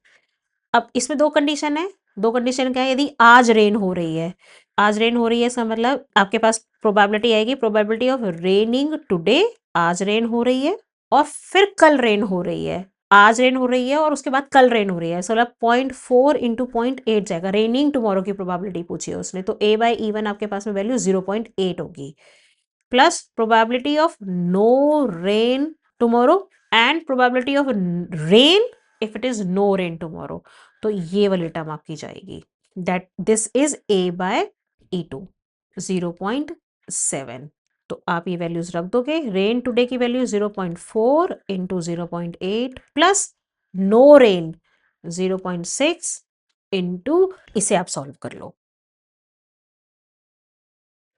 S1: अब इसमें दो कंडीशन है, दो कंडीशन क्या है, यदि आज रेन हो रही है, आज रेन हो रही है इसका मतलब आपके पास प्रोबेबिलिटी आएगी प्रोबेबिलिटी ऑफ रेनिंग टुडे, आज रेन हो रही है, और फिर कल रेन हो रही है, आज रेन हो रही है और उसके बाद कल रेन हो रही है, इसका मतलब 0.4 इंटू 0.8 जाएगा, रेनिंग टुमारो की प्रोबेबिलिटी पूछी है उसने, तो ए बाई इवन आपके पास में वैल्यू 0.8 होगी, plus probability of no rain tomorrow and probability of rain if it is no rain tomorrow, तो ये वाली टर्म आपकी जाएगी, that this is A by E2 0.7। तो आप ये वैल्यूज रख दोगे, रेन टुडे की value 0.4 into 0.8 plus no rain 0.6 into, इसे आप सॉल्व कर लो,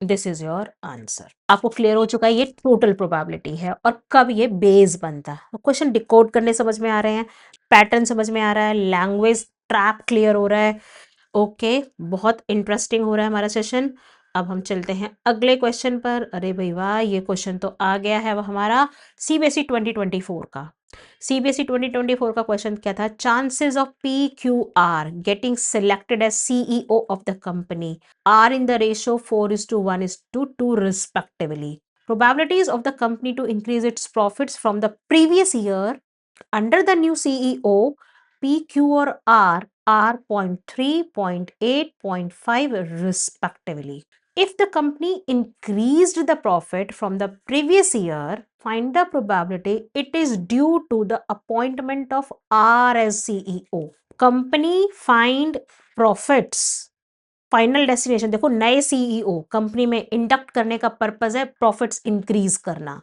S1: दिस इज योर आंसर। आपको क्लियर हो चुका है ये टोटल प्रोबेबिलिटी है और कब ये बेस बनता है। क्वेश्चन डिकोड करने समझ में आ रहे हैं, पैटर्न समझ में आ रहा है, लैंग्वेज ट्रैप क्लियर हो रहा है, ओके बहुत इंटरेस्टिंग हो रहा है हमारा सेशन। अब हम चलते हैं अगले क्वेश्चन पर। अरे भाई वाह, ये क्वेश्चन तो आ गया है वो हमारा सीबीएसई 2024 का। सीबीएसई 2024 का क्वेश्चन क्या था, chances of PQR getting selected as CEO of the company are in the ratio 4:1:2 respectively. Probabilities of the company to increase its profits from the previous year under the new CEO, P, Q or R are 0.3, 0.8, 0.5 respectively. If the company increased the profit from the previous year, find the probability it is due to the appointment of R as CEO. Company find profits, final destination देखो, नए CEO company में induct करने का purpose है profits increase करना,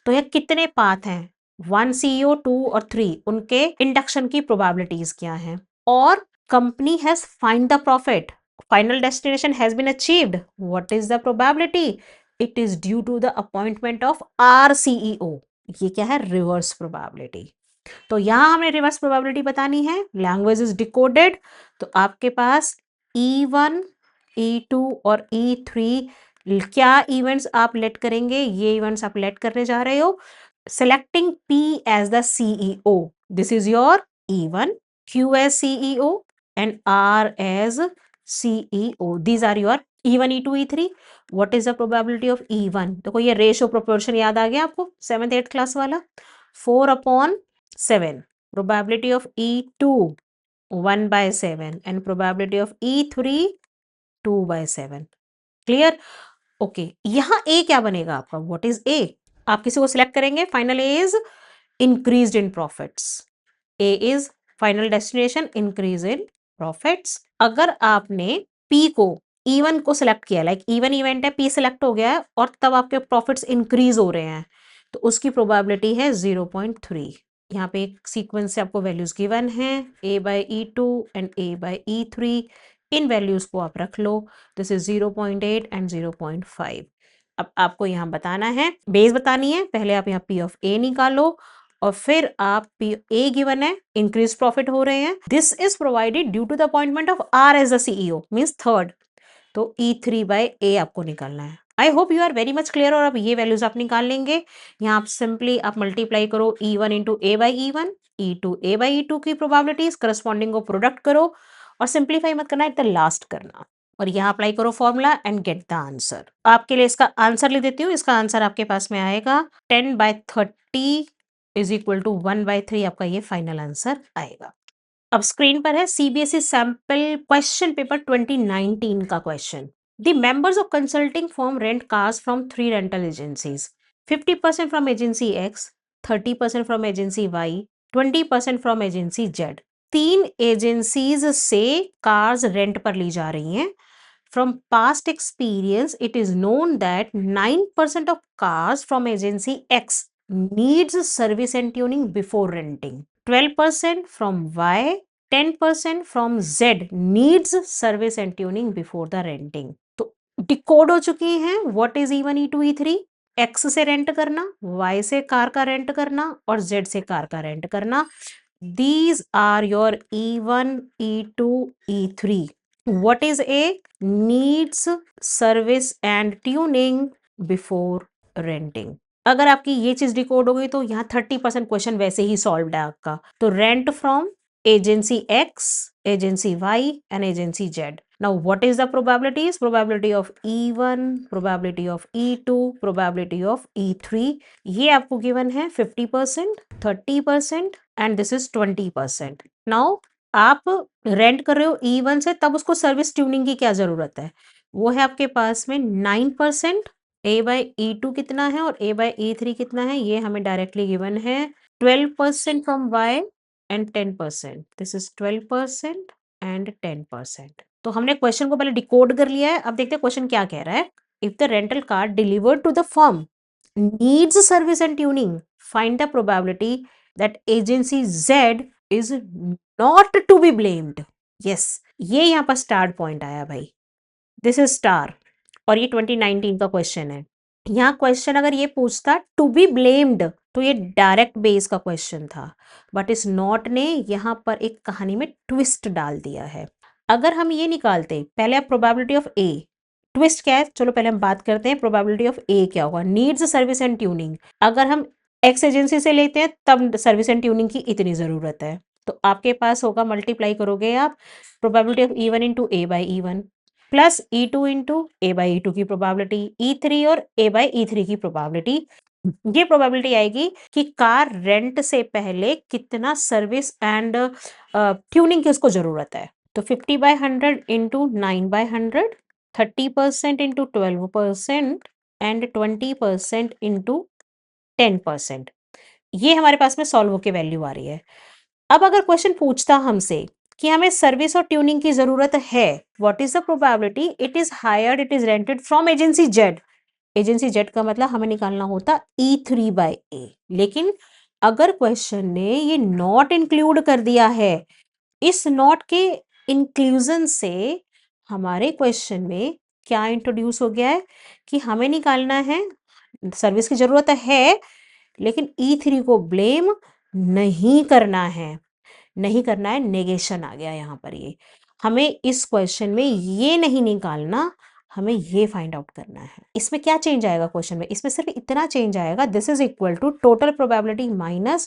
S1: तो यह कितने पाथ हैं, 1 CEO 2 और 3, उनके इंडक्शन की प्रोबेबिलिटीज क्या हैं, और company has find the profit, final destination has been achieved, what is the probability, it is due to the appointment of R CEO, ये क्या है रिवर्स प्रोबेबिलिटी। तो यहां हमने रिवर्स प्रोबेबिलिटी बतानी है, लैंग्वेज इज डिकोडेड, तो आपके पास E1, E2 और E3 क्या इवेंट्स आप लेट करेंगे, ये इवेंट्स आप लेट करने जा रहे हो, selecting P as the CEO, this is your E1, Q as CEO and R as CEO, these are your E1, E2, E3। what is the probability of E1, देखो ये ratio proportion याद आ गया आपको 7th 8th class वाला, 4/7, probability of E2 1/7 and probability of E3 2/7, clear, okay. यहां ए क्या बनेगा आपका, व्हाट इज ए, आप किसी को सिलेक्ट करेंगे, final A is increased in profits, A is final destination, increase in profits. अगर आपने पी को इवन को सिलेक्ट किया, लाइक इवन इवेंट है, पी सिलेक्ट हो गया है और तब आपके प्रॉफिट्स इंक्रीज हो रहे हैं, तो उसकी प्रोबेबिलिटी है 0.3। यहाँ पे एक सीक्वेंस से आपको वैल्यूज गिवन है, a by E2 and a by E3। In values को आप रख लो, दिस इज 0.8 एंड 0.5। अब आपको यहाँ बताना है, बेस बतानी है, पहले आप यहाँ P ऑफ A निकालो और फिर आप P A गिवन है, इंक्रीज प्रॉफिट हो रहे हैं, this is provided due to the appointment of R as the CEO, means third. तो E3 बाय A आपको निकालना है। I hope you are very much clear. और अब ये वैल्यूज आप निकाल लेंगे, यहाँ आप सिंपली आप मल्टीप्लाई करो E1 into A by E1, E2 A by E2 की प्रोबेबिलिटीज, करस्पॉन्डिंग को प्रोडक्ट करो और सिंप्लीफाई मत करना, एट द लास्ट करना और यहाँ अप्लाई करो formula and get the answer. आपके लिए इसका आंसर लिख देती हूँ। इसका आंसर आपके पास में आएगा 10/30 इज इक्वल टू 1/3। आपका ये फाइनल आंसर आएगा। अब स्क्रीन पर है सीबीएसई सैंपल क्वेश्चन पेपर 2019 का question. The members of consulting firm rent cars from 3 rental agencies, 50% from agency X, 30% from agency Y, 20% from agency Z. 3 agencies से cars rent पर ली जा रही हैं। From past experience, it is known that 9% of cars from agency X needs service and tuning before renting. 12% from Y, 10% from Z needs service and tuning before the renting. तो decode हो चुकी हैं what is E1, E2, E3। X से rent करना, Y से car का rent करना और Z से कार का रेंट करना। These are your E1, E2, E3. What is A? Needs service and tuning before renting. अगर आपकी ये चीज डिकोड हो गई तो यहाँ 30% क्वेश्चन वैसे ही सॉल्व है आपका। तो rent from agency X, agency Y and agency Z. Now what is the probabilities? Probability of E1, probability of E2, probability of E3। ये आपको गिवन है 50%, 30% एंड दिस इज 20%। नाउ आप रेंट कर रहे हो E1 से, तब उसको सर्विस ट्यूनिंग की क्या जरूरत है? वो है आपके पास में 9%। A बाई E2 कितना है और A बाई E3 कितना है, ये हमें डायरेक्टली गिवन है। 12% from Y and 10%, this is 12% and 10%। तो हमने क्वेश्चन को पहले डिकोड कर लिया है। अब देखते हैं क्वेश्चन क्या कह रहा है। If the rental car delivered to the firm needs service and tuning, find the probability that agency Z is not to be blamed. Yes, ये यहाँ पर स्टार्ट पॉइंट आया भाई, दिस इज स्टार। और ये 2019 का क्वेश्चन है। यहाँ क्वेश्चन अगर ये पूछता टू बी ब्लेम्ड तो ये डायरेक्ट बेस का क्वेश्चन था, बट इस नॉट ने यहाँ पर एक कहानी में ट्विस्ट डाल दिया है। अगर हम ये निकालते, पहले आप प्रोबेबिलिटी ऑफ ए, ट्विस्ट क्या है, चलो पहले हम बात करते हैं प्रोबेबिलिटी ऑफ ए क्या होगा। नीड्स सर्विस एंड ट्यूनिंग, अगर हम एक्स एजेंसी से लेते हैं तब सर्विस एंड ट्यूनिंग की इतनी जरूरत है, तो आपके पास होगा, मल्टीप्लाई करोगे आप probability of E1 into A by E1 plus E2 into A by E2 की प्रोबेबिलिटी, E3 और ए बाई E3 की प्रोबेबिलिटी। ये प्रोबेबिलिटी आएगी कि कार रेंट से पहले कितना सर्विस एंड ट्यूनिंग की उसको जरूरत है। तो 50/100 इंटू 9/100, 30% इंटू 12% एंड 20% इंटू 10%। ये हमारे पास में सॉल्व होके वैल्यू आ रही है। अब अगर क्वेश्चन पूछता हमसे कि हमें सर्विस और ट्यूनिंग की जरूरत है, what is the probability it is hired, it is rented from agency Z. Agency Z का मतलब हमें निकालना होता E3 बाय ए। लेकिन अगर क्वेश्चन ने ये नॉट इंक्लूड कर दिया है, इस नॉट के इंक्लूजन से हमारे क्वेश्चन में क्या इंट्रोड्यूस हो गया है कि हमें निकालना है, सर्विस की जरूरत है लेकिन E3 को ब्लेम नहीं करना है, नहीं करना है, नेगेशन आ गया यहाँ पर। ये हमें इस क्वेश्चन में ये नहीं निकालना, हमें ये फाइंड आउट करना है। इसमें क्या चेंज आएगा क्वेश्चन में? इसमें सिर्फ इतना चेंज आएगा, this is equal to total probability minus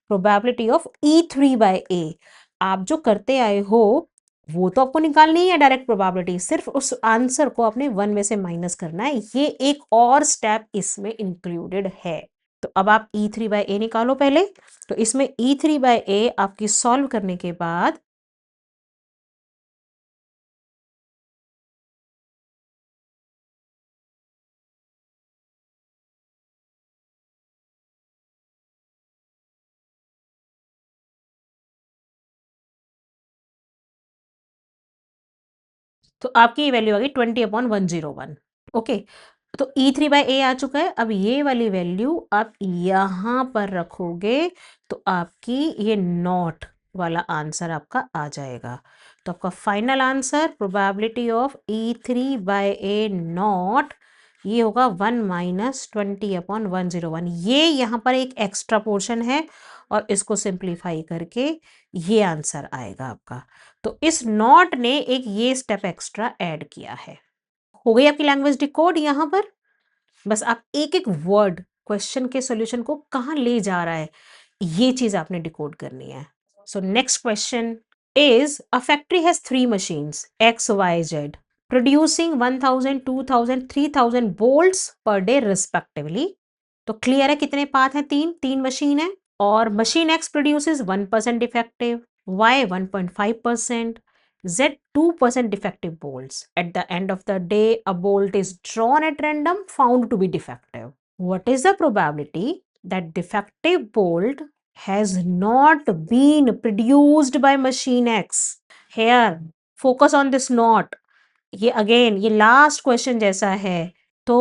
S1: probability of E3 by A. आप जो करते आए हो वो तो आपको निकालनी ही है डायरेक्ट प्रोबेबिलिटी, सिर्फ उस आंसर को अपने 1 में से माइनस करना है। ये एक और स्टेप इसमें इंक्लूडेड है। तो अब आप E3 बाय ए निकालो पहले। तो इसमें E3 बाय ए आपकी सॉल्व करने के बाद तो आपकी वैल्यू आ गई 20/101। ओके, तो E3/A आ चुका है। अब ये वाली वैल्यू आप यहाँ पर रखोगे तो आपकी ये नॉट वाला आंसर आपका आ जाएगा। तो आपका final answer probability of E3/A not ये होगा 1 - 20/101। ये यहाँ पर एक एक्स्ट्रा पोर्शन है और इसको सिंप्लीफाई करके ये आंसर आएगा आपका। तो इस नॉट ने एक ये स्टेप एक्स्ट्रा ऐड किया है। हो गई आपकी लैंग्वेज डिकोड। यहाँ पर बस आप एक एक वर्ड क्वेश्चन के सॉल्यूशन को कहाँ ले जा रहा है ये चीज आपने डिकोड करनी है। So next question is a factory has 3 machines XYZ producing 1000 2000 3000 bolts per day respectively। तो क्लियर है कितने पार्ट हैं? तीन मशीन है और machine X produces 1% defective, Y 1.5%, Z 2% defective bolts. At the end of the day, a bolt is drawn at random found to be defective. What is the probability that defective bolt has not been produced by machine X? Here, focus on this not. ये again ये last question जैसा है। तो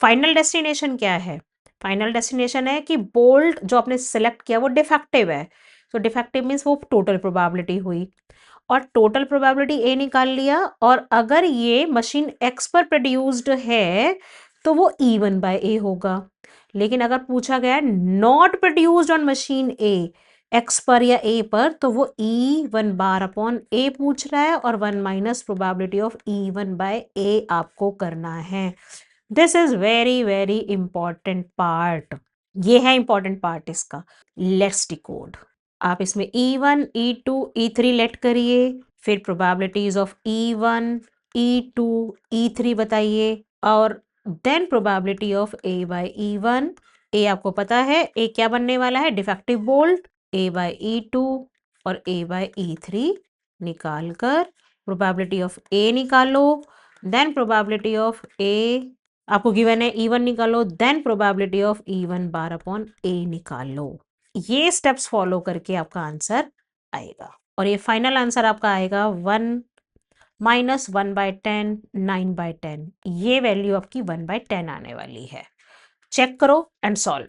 S1: final destination क्या है? Final destination है कि bolt जो आपने सेलेक्ट किया वो डिफेक्टिव है। तो डिफेक्टिव मीन्स वो टोटल प्रोबेबिलिटी हुई और टोटल प्रोबेबिलिटी ए निकाल लिया और अगर ये मशीन एक्स पर प्रोड्यूस्ड है तो वो E1/A होगा। लेकिन अगर पूछा गया not produced on machine A x पर या ए पर तो वो E1/A पूछ रहा है और 1 माइनस प्रोबेबिलिटी ऑफ E1/A आपको करना है। This is very very important part. ये है इंपॉर्टेंट पार्ट इसका। Let's decode. आप इसमें E1 E2 E3 लेट करिए, फिर probabilities of E1 E2 E3 बताइए और देन प्रोबेबिलिटी ऑफ A/E1। ए आपको पता है ए क्या बनने वाला है? Defective bolt. A/E2 और A/E3 निकाल कर प्रोबेबिलिटी ऑफ ए निकालो, देन प्रोबेबिलिटी ऑफ ए आपको गिवन है E1 निकालो, देन प्रोबेबिलिटी ऑफ E1/A निकालो। ये स्टेप्स फॉलो करके आपका आंसर आएगा और ये फाइनल आंसर आपका आएगा 1 - 1/10 9/10। ये वैल्यू आपकी 1/10 आने वाली है। चेक करो and solve.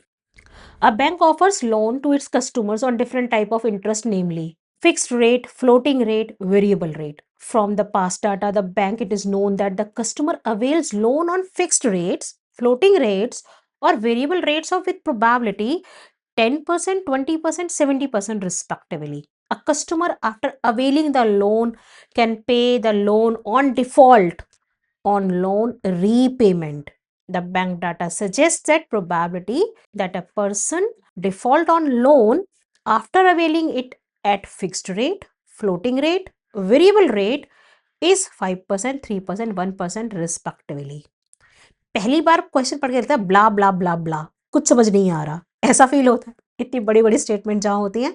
S1: A bank offers loan to its customers on different type of interest, namely fixed rate, floating rate, variable rate. From the past data, the bank it is known that the customer avails loan on fixed rates, floating rates, or variable rates of with probability 10%, 20%, 70% respectively. A customer after availing the loan can pay the loan on default on loan repayment. The bank data suggests that probability that a person default on loan after availing it at fixed rate, floating rate, variable rate is 5%, 3%, 1% respectively. पहली बार question पढ़ के लगता है ब्ला ब्ला ब्ला ब्ला, कुछ समझ नहीं आ रहा, ऐसा फील होता है। इतनी बड़ी बड़ी स्टेटमेंट जहां होती हैं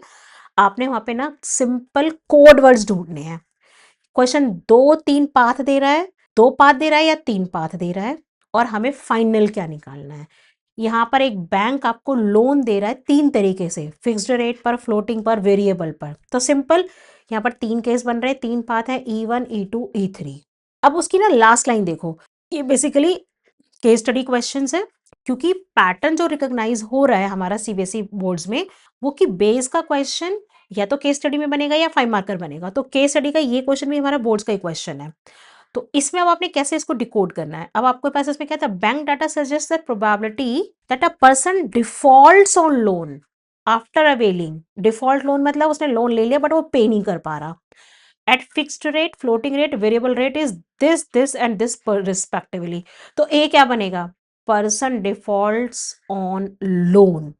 S1: आपने वहां पे ना सिंपल कोड वर्ड्स ढूंढने हैं। क्वेश्चन 2-3 पाथ दे रहा है, 2 पाथ दे रहा है या 3 पाथ दे रहा है और हमें फाइनल क्या निकालना है। यहाँ पर एक बैंक आपको लोन दे रहा है 3 तरीके से, फिक्स्ड रेट पर, फ्लोटिंग पर, वेरिएबल पर। तो सिंपल यहाँ पर 3 केस बन रहे हैं, 3 पाथ है E1 E2 E3। अब उसकी ना लास्ट लाइन देखो, ये बेसिकली केस स्टडी क्वेश्चंस है क्योंकि पैटर्न जो रिकॉग्नाइज हो रहा है हमारा सीबीएसई बोर्ड्स में वो कि बेस का क्वेश्चन या तो केस स्टडी में बनेगा या 5 मार्कर बनेगा। तो केस स्टडी का ये क्वेश्चन भी हमारा बोर्ड्स का ही क्वेश्चन है। तो इसमें अब आपने कैसे इसको डिकोड करना है। अब आपके पास इसमें क्या था, bank data suggest that probability that a person defaults on loan after availing. Default loan मतलब उसने लोन ले लिया बट वो पे नहीं कर पा रहा। At fixed rate, floating rate, variable rate is this and this respectively. तो ए क्या बनेगा, पर्सन डिफॉल्ट्स ऑन लोन।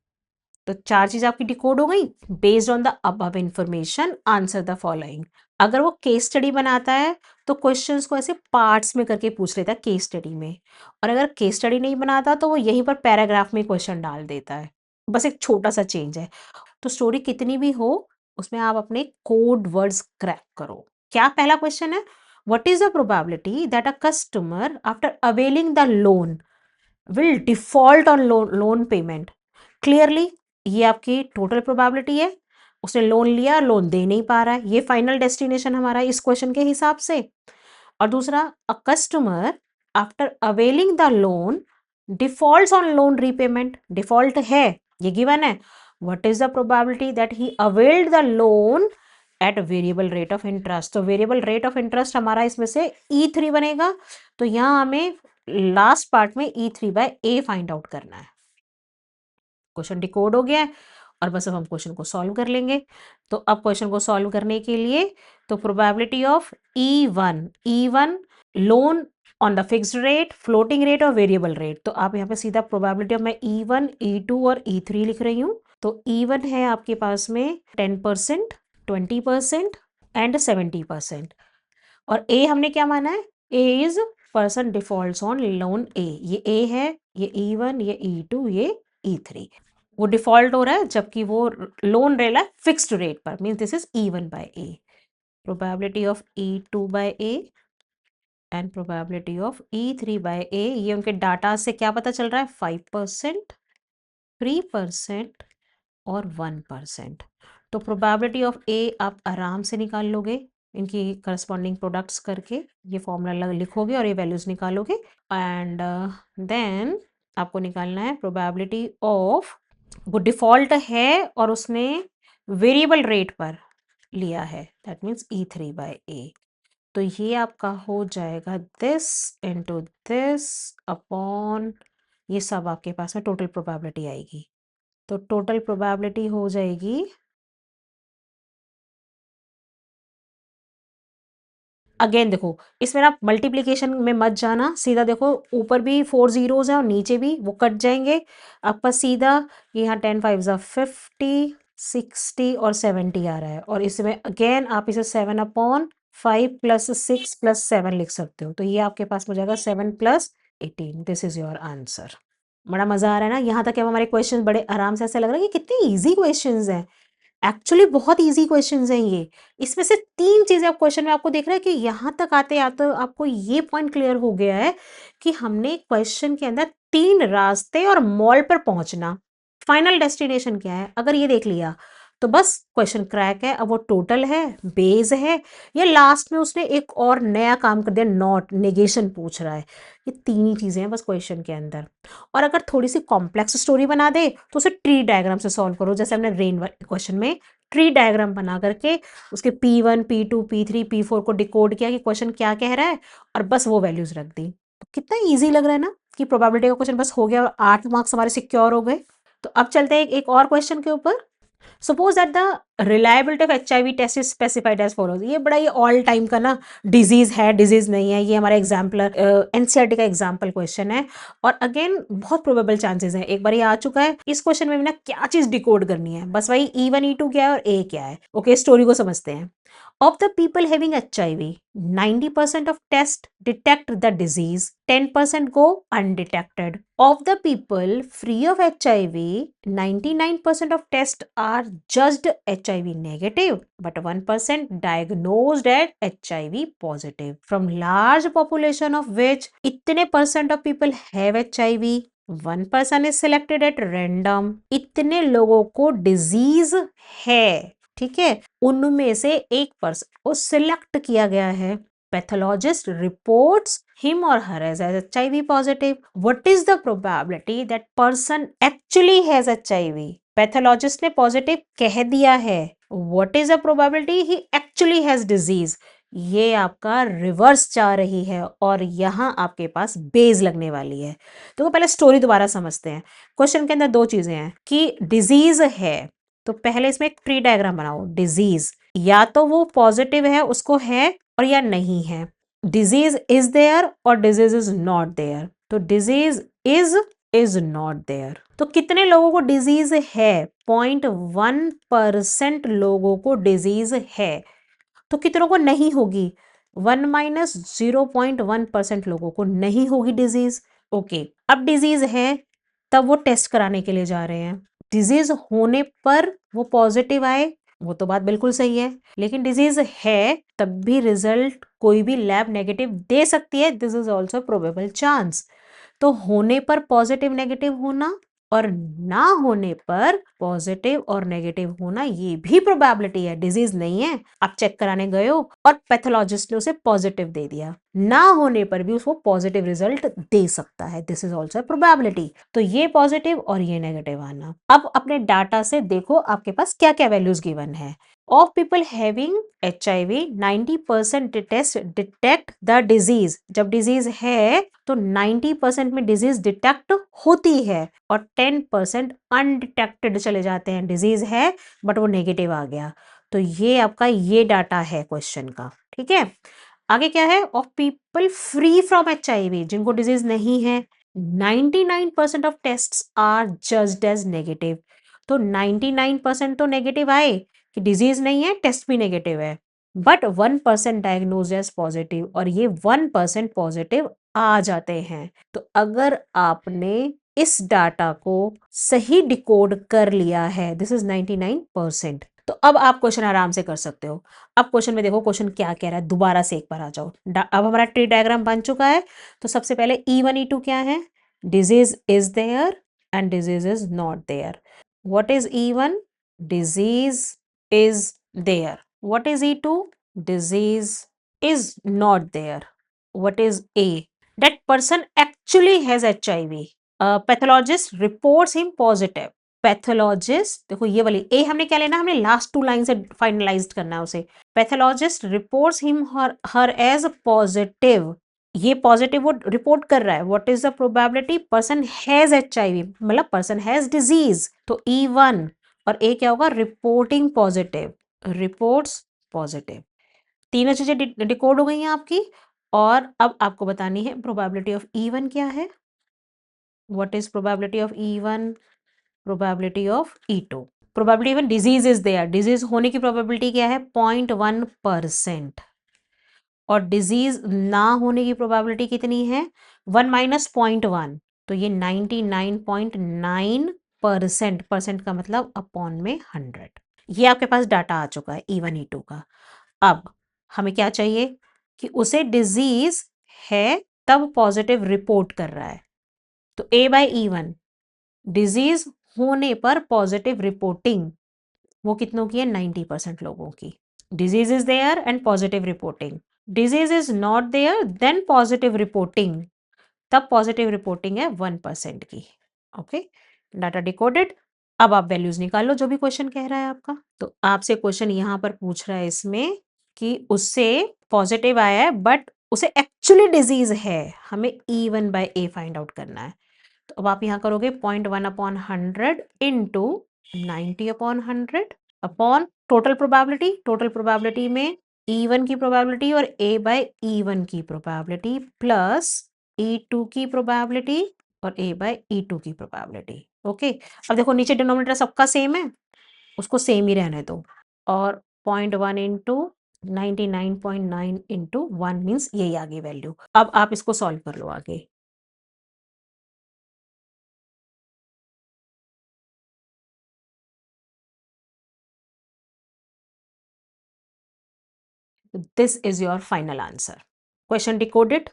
S1: तो 4 चीज आपकी डिकोड हो गई। Based on the above information answer the following. अगर वो केस स्टडी बनाता है तो क्वेश्चंस को ऐसे पार्ट्स में करके पूछ लेता है केस स्टडी में, और अगर केस स्टडी नहीं बनाता तो वो यहीं पर पैराग्राफ में क्वेश्चन डाल देता है। बस एक छोटा सा चेंज है। तो स्टोरी कितनी भी हो उसमें आप अपने कोड वर्ड्स क्रैक करो। क्या पहला क्वेश्चन है, what is the probability that a customer after availing the loan will default on loan payment. Clearly ये आपकी टोटल प्रोबेबिलिटी है, उसने लोन लिया, लोन दे नहीं पा रहा है, ये फाइनल डेस्टिनेशन हमारा इस क्वेश्चन के हिसाब से। और दूसरा, a customer after availing the loan defaults on loan repayment, default है, ये गिवन है, what is the probability that he availed the loan eight variable rate of interest. तो वेरिएबल रेट ऑफ इंटरेस्ट हमारा इसमें से E3 बनेगा, तो यहाँ हमें लास्ट पार्ट में E3/A फाइंड आउट करना है। क्वेश्चन डिकोड हो गया है और बस अब हम क्वेश्चन को सॉल्व कर लेंगे। तो अब क्वेश्चन को सॉल्व करने के लिए तो probability of E1 loan on the fixed rate, floating rate और वेरिएबल रेट। तो आप यहाँ पे सीधा प्रोबेबिलिटी ऑफ मैं E1, E2 और E3 लिख रही हूँ। तो E1 है आपके पास में 10%, 20% एंड 70%। और A हमने क्या माना है, A is person defaults on loan A। ये A है, ये E1, ये E2, ये E3। वो डिफॉल्ट हो रहा है जबकि वो लोन ले रहा है फिक्स्ड रेट पर, means this is E1/A। Probability of E2/A and probability of E3/A, ये उनके डाटा से क्या पता चल रहा है, 5%, 3% और 1%। तो प्रोबेबिलिटी ऑफ A आप आराम से निकाल लोगे, इनकी करस्पॉन्डिंग प्रोडक्ट्स करके ये फॉर्मूला लिखोगे और ये वैल्यूज निकालोगे। एंड देन आपको निकालना है प्रोबेबिलिटी ऑफ, वो डिफॉल्ट है और उसने वेरिएबल रेट पर लिया है, दैट मीन्स E3/A। तो ये आपका हो जाएगा दिस इनटू दिस अपॉन, ये सब आपके पास में टोटल प्रोबेबिलिटी आएगी। तो टोटल प्रोबेबिलिटी हो जाएगी, अगेन देखो इसमें ना मल्टीप्लिकेशन में मत जाना, सीधा देखो ऊपर भी 4 जीरोज हैं और नीचे भी, वो कट जाएंगे आपका सीधा। ये यहाँ 10 5 50, 60 और 70 आ रहा है, और इसमें अगेन आप इसे 7/5 + 6 + 7 लिख सकते हो। तो ये आपके पास हो जाएगा 7 + 18। This is your answer. बड़ा मजा आ रहा है ना, यहाँ तक अब हमारे क्वेश्चन बड़े आराम से, ऐसा लग रहा है कि कितने इजी क्वेश्चंस हैं। एक्चुअली बहुत इजी क्वेश्चंस हैं ये। इसमें से 3 चीजें आप क्वेश्चन में आपको देख रहे हैं कि यहाँ तक आते आते आपको ये पॉइंट क्लियर हो गया है कि हमने क्वेश्चन के अंदर 3 रास्ते और मॉल पर पहुंचना, फाइनल डेस्टिनेशन क्या है, अगर ये देख लिया तो बस क्वेश्चन क्रैक है। अब वो टोटल है, बेस है, या लास्ट में उसने एक और नया काम कर दिया, नॉट नेगेशन पूछ रहा है। ये 3 ही चीजें हैं बस क्वेश्चन के अंदर। और अगर थोड़ी सी कॉम्प्लेक्स स्टोरी बना दे तो उसे ट्री डायग्राम से सॉल्व करो, जैसे हमने रेन क्वेश्चन में ट्री डायग्राम बना करके उसके P1, P2, P3, P4 को डिकोड किया कि क्वेश्चन क्या कह रहा है, और बस वो वैल्यूज रख दी। तो कितना इजी लग रहा है ना कि प्रोबेबिलिटी का क्वेश्चन बस हो गया और 8 मार्क्स हमारे सिक्योर हो गए। तो अब चलते हैं एक और क्वेश्चन के ऊपर। Suppose that the reliability of HIV test is specified as follows. ये बड़ा, ये ऑल टाइम का ना डिजीज है, डिजीज नहीं है, ये हमारा एग्जाम्पलर NCERT का एग्जाम्पल क्वेश्चन है। और अगेन बहुत प्रोबेबल चांसेस है, एक बार ये आ चुका है। इस क्वेश्चन में भी ना क्या चीज डिकोड करनी है, बस वही E1 E2 क्या है और A क्या है। ओके, स्टोरी को समझते हैं। Of the people having HIV, 90% of tests detect the disease, 10% go undetected. Of the people free of HIV, 99% of tests are judged HIV negative, but 1% diagnosed as HIV positive. From large population of which इतने percent of people have HIV, 1% is selected at random. इतने लोगों को disease है, ठीक है, उनमें से 1% को सिलेक्ट किया गया है। Pathologist reports him or her as HIV positive. What is the probability that person actually has HIV? Pathologist ने पॉजिटिव कह दिया है, what is the probability he actually has disease? ये आपका रिवर्स जा रही है और यहाँ आपके पास बेस लगने वाली है। तो पहले स्टोरी दोबारा समझते हैं। क्वेश्चन के अंदर 2 चीजें हैं कि डिजीज है, तो पहले इसमें एक ट्री डायग्राम बनाओ। डिजीज या तो वो पॉजिटिव है, उसको है, और या नहीं है। डिजीज इज देयर और डिजीज इज नॉट देयर। तो डिजीज इज नॉट देयर। तो कितने लोगों को डिजीज है? 0.1% लोगों को डिजीज है। तो कितनों को नहीं होगी? 1 - 0.1% लोगों को नहीं होगी डिजीज। ओके, अब डिजीज है तब वो टेस्ट कराने के लिए जा रहे हैं। डिजीज होने पर वो पॉजिटिव आए, वो तो बात बिल्कुल सही है, लेकिन डिजीज है तब भी रिजल्ट कोई भी लैब नेगेटिव दे सकती है। This is also probable chance. तो होने पर पॉजिटिव नेगेटिव होना और ना होने पर पॉजिटिव और नेगेटिव होना ये भी प्रोबेबिलिटी है। डिजीज नहीं है, आप चेक कराने गए हो और पैथोलॉजिस्ट ने उसे पॉजिटिव दे दिया, ना होने पर भी उसको पॉजिटिव रिजल्ट दे सकता है। This is also probability. तो ये पॉजिटिव और ये नेगेटिव आना। अब अपने डाटा से देखो आपके पास क्या क्या वैल्यूज गिवन है। Of people having HIV 90% detect the disease. जब डिजीज है तो 90% में डिजीज डिटेक्ट होती है और 10% अनडिटेक्टेड चले जाते हैं। डिजीज है बट वो नेगेटिव आ गया। तो ये आपका ये डाटा है क्वेश्चन का। ठीक है, आगे क्या है। Of people free from HIV, जिनको डिजीज नहीं है, 99% of tests are judged as negative. तो 99% तो नेगेटिव आए कि डिजीज नहीं है, टेस्ट भी नेगेटिव है, बट 1% डायग्नोज एज पॉजिटिव और ये 1% पॉजिटिव आ जाते हैं। तो अगर आपने इस डाटा को सही डिकोड कर लिया है, दिस इज 99%, तो अब आप क्वेश्चन आराम से कर सकते हो। अब क्वेश्चन में देखो क्वेश्चन क्या कह रहा है, दोबारा से एक बार आ जाओ। अब हमारा ट्री डायग्राम बन चुका है। तो सबसे पहले E1 E2 क्या है, disease is there and disease is not there. What is E1? Disease is there. What is E2? Disease is not there. What is A? That person actually has HIV. Pathologist reports him positive. Pathologist, देखो ये वाली ए हमने क्या लेना, हमने last two line से finalise करना है उसे। Pathologist reports him her as positive. ये पॉजिटिव वो रिपोर्ट कर रहा है। What is the probability? Person has HIV, मतलब पर्सन हैज डिजीज। तो E1 और ए क्या होगा, रिपोर्टिंग पॉजिटिव, रिपोर्ट्स पॉजिटिव। तीनों चीजें डिकोड हो गई हैं आपकी। और अब आपको बतानी है प्रोबेबिलिटी ऑफ E1 क्या है। What is probability of E1? Probability of E2। Probability even disease is there, disease होने की प्रोबेबिलिटी क्या है, 0.1%। और डिजीज ना होने की प्रोबेबिलिटी कितनी है, 1 माइनस 0.1, तो ये 99.9%। परसेंट का मतलब अपॉन में 100। ये आपके पास डाटा आ चुका है E1 E2 का। अब हमें क्या चाहिए कि उसे डिजीज है तब पॉजिटिव रिपोर्ट कर रहा है। तो A बाय E1, डिजीज होने पर पॉजिटिव रिपोर्टिंग, वो कितनों की है, 90% लोगों की। Disease is there and positive reporting. Disease is not there then positive reporting, तब पॉजिटिव रिपोर्टिंग है 1% की। Okay, data decoded. अब आप वैल्यूज निकालो जो भी क्वेश्चन कह रहा है आपका। तो आपसे क्वेश्चन यहां पर पूछ रहा है इसमें कि उससे पॉजिटिव आया है बट उसे एक्चुअली डिजीज है, हमें E1 bye A find out करना है। तो अब आप यहां करोगे 0.1 upon 100 into 90 upon 100 upon total probability. Total probability में E1 की प्रोबेबिलिटी और A बाय E1 की प्रोबेबिलिटी प्लस E2 की प्रोबेबिलिटी और A बाय E2 की प्रोबेबिलिटी। ओके, अब देखो नीचे डिनोमिनेटर सबका सेम है, उसको सेम ही रहने दो। और 0.1 इंटू 99.9 इंटू 1 मीन्स यही आ गई वैल्यू। अब आप इसको सॉल्व कर लो आगे। This is your final answer. Question decoded.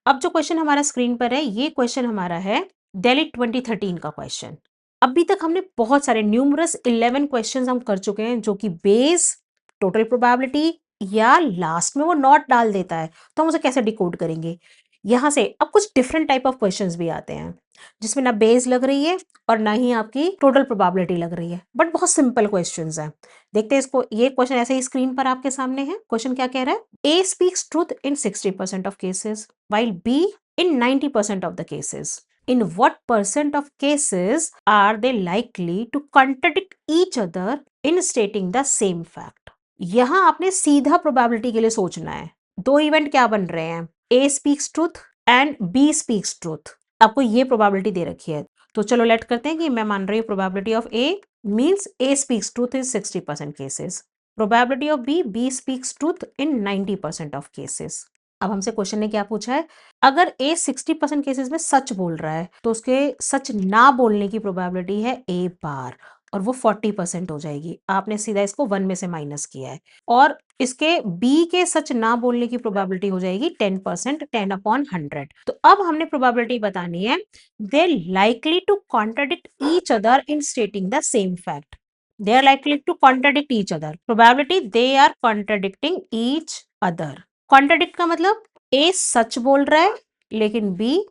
S1: अब जो क्वेश्चन हमारा स्क्रीन पर है, ये क्वेश्चन हमारा है दिल्ली 2013 का क्वेश्चन। अभी तक हमने बहुत सारे न्यूमरस 11 क्वेश्चंस हम कर चुके हैं जो कि बेस, टोटल प्रोबेबिलिटी या लास्ट में वो नॉट डाल देता है, तो हम उसे कैसे डिकोड करेंगे। यहां से अब कुछ डिफरेंट टाइप ऑफ क्वेश्चंस भी आते हैं जिसमें ना बेस लग रही है और ना ही आपकी टोटल प्रोबेबिलिटी लग रही है, बट बहुत सिंपल क्वेश्चंस हैं। देखते हैं इसको। ये क्वेश्चन ऐसे ही स्क्रीन पर आपके सामने है। क्वेश्चन क्या कह रहा है, A speaks truth in 60% of cases while B in 90% of the cases. In what percent of cases are they likely to contradict each other in stating the same fact? यहां आपने सीधा प्रोबेबिलिटी के लिए सोचना है। दो इवेंट क्या बन रहे हैं, A speaks truth and B speaks truth। आपको ये प्रोबेबिलिटी दे रखी है, तो चलो लेट करते हैं कि मैं मान रही हूँ probability of A means A speaks truth in 60% cases. Probability of B speaks truth in 90% of cases. अब हमसे क्वेश्चन ने क्या पूछा है, अगर A 60% केसेस में सच बोल रहा है तो उसके सच ना बोलने की प्रोबेबिलिटी है A बार, और वो 40% हो जाएगी। आपने सीधा इसको 1 में से माइनस किया है और इसके बी के सच ना बोलने की प्रोबेबिलिटी हो जाएगी 10%, 10/100। तो अब हमने प्रोबेबिलिटी बतानी है they likely to contradict each other in stating the same fact. They are likely to contradict each other, probability they are contradicting each other. Contradict का मतलब ए सच बोल रहा है लेकिन बी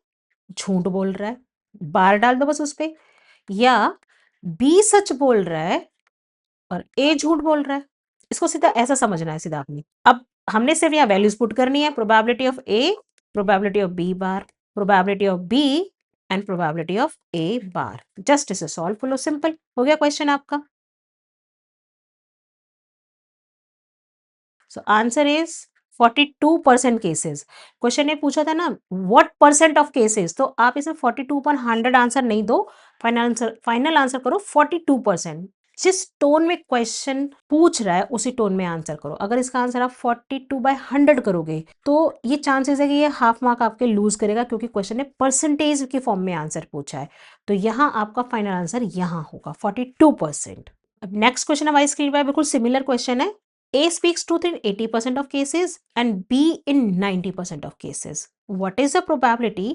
S1: झूठ बोल रहा है, बार डाल दो बस उस पे, या बी सच बोल रहा है और ए झूठ बोल रहा है। इसको सीधा ऐसा समझना है सीधा आपने। अब हमने सिर्फ यहाँ वैल्यूज पुट करनी है, probability of A, probability of B bar, probability of B and probability of A bar. Just इसे सॉल्व कर लो, सिंपल हो गया क्वेश्चन आपका। So answer is 42% cases. क्वेश्चन ने पूछा था ना व्हाट परसेंट ऑफ केसेस, तो आप इसमें 42/100 आंसर नहीं दो, फाइनल आंसर करो 42%। जिस टोन में क्वेश्चन पूछ रहा है उसी टोन में आंसर करो। अगर इसका आंसर आप 42/100 करोगे तो ये चांसेस है कि ये हाफ मार्क आपके लूज करेगा, क्योंकि क्वेश्चन ने परसेंटेज के फॉर्म में आंसर पूछा है। तो यहाँ आपका फाइनल आंसर यहाँ होगा 42%। अब नेक्स्ट क्वेश्चन हमारी स्क्रीन पर बिल्कुल सिमिलर क्वेश्चन है। A speaks truth in 80% of cases and B in 90% of cases. What is the probability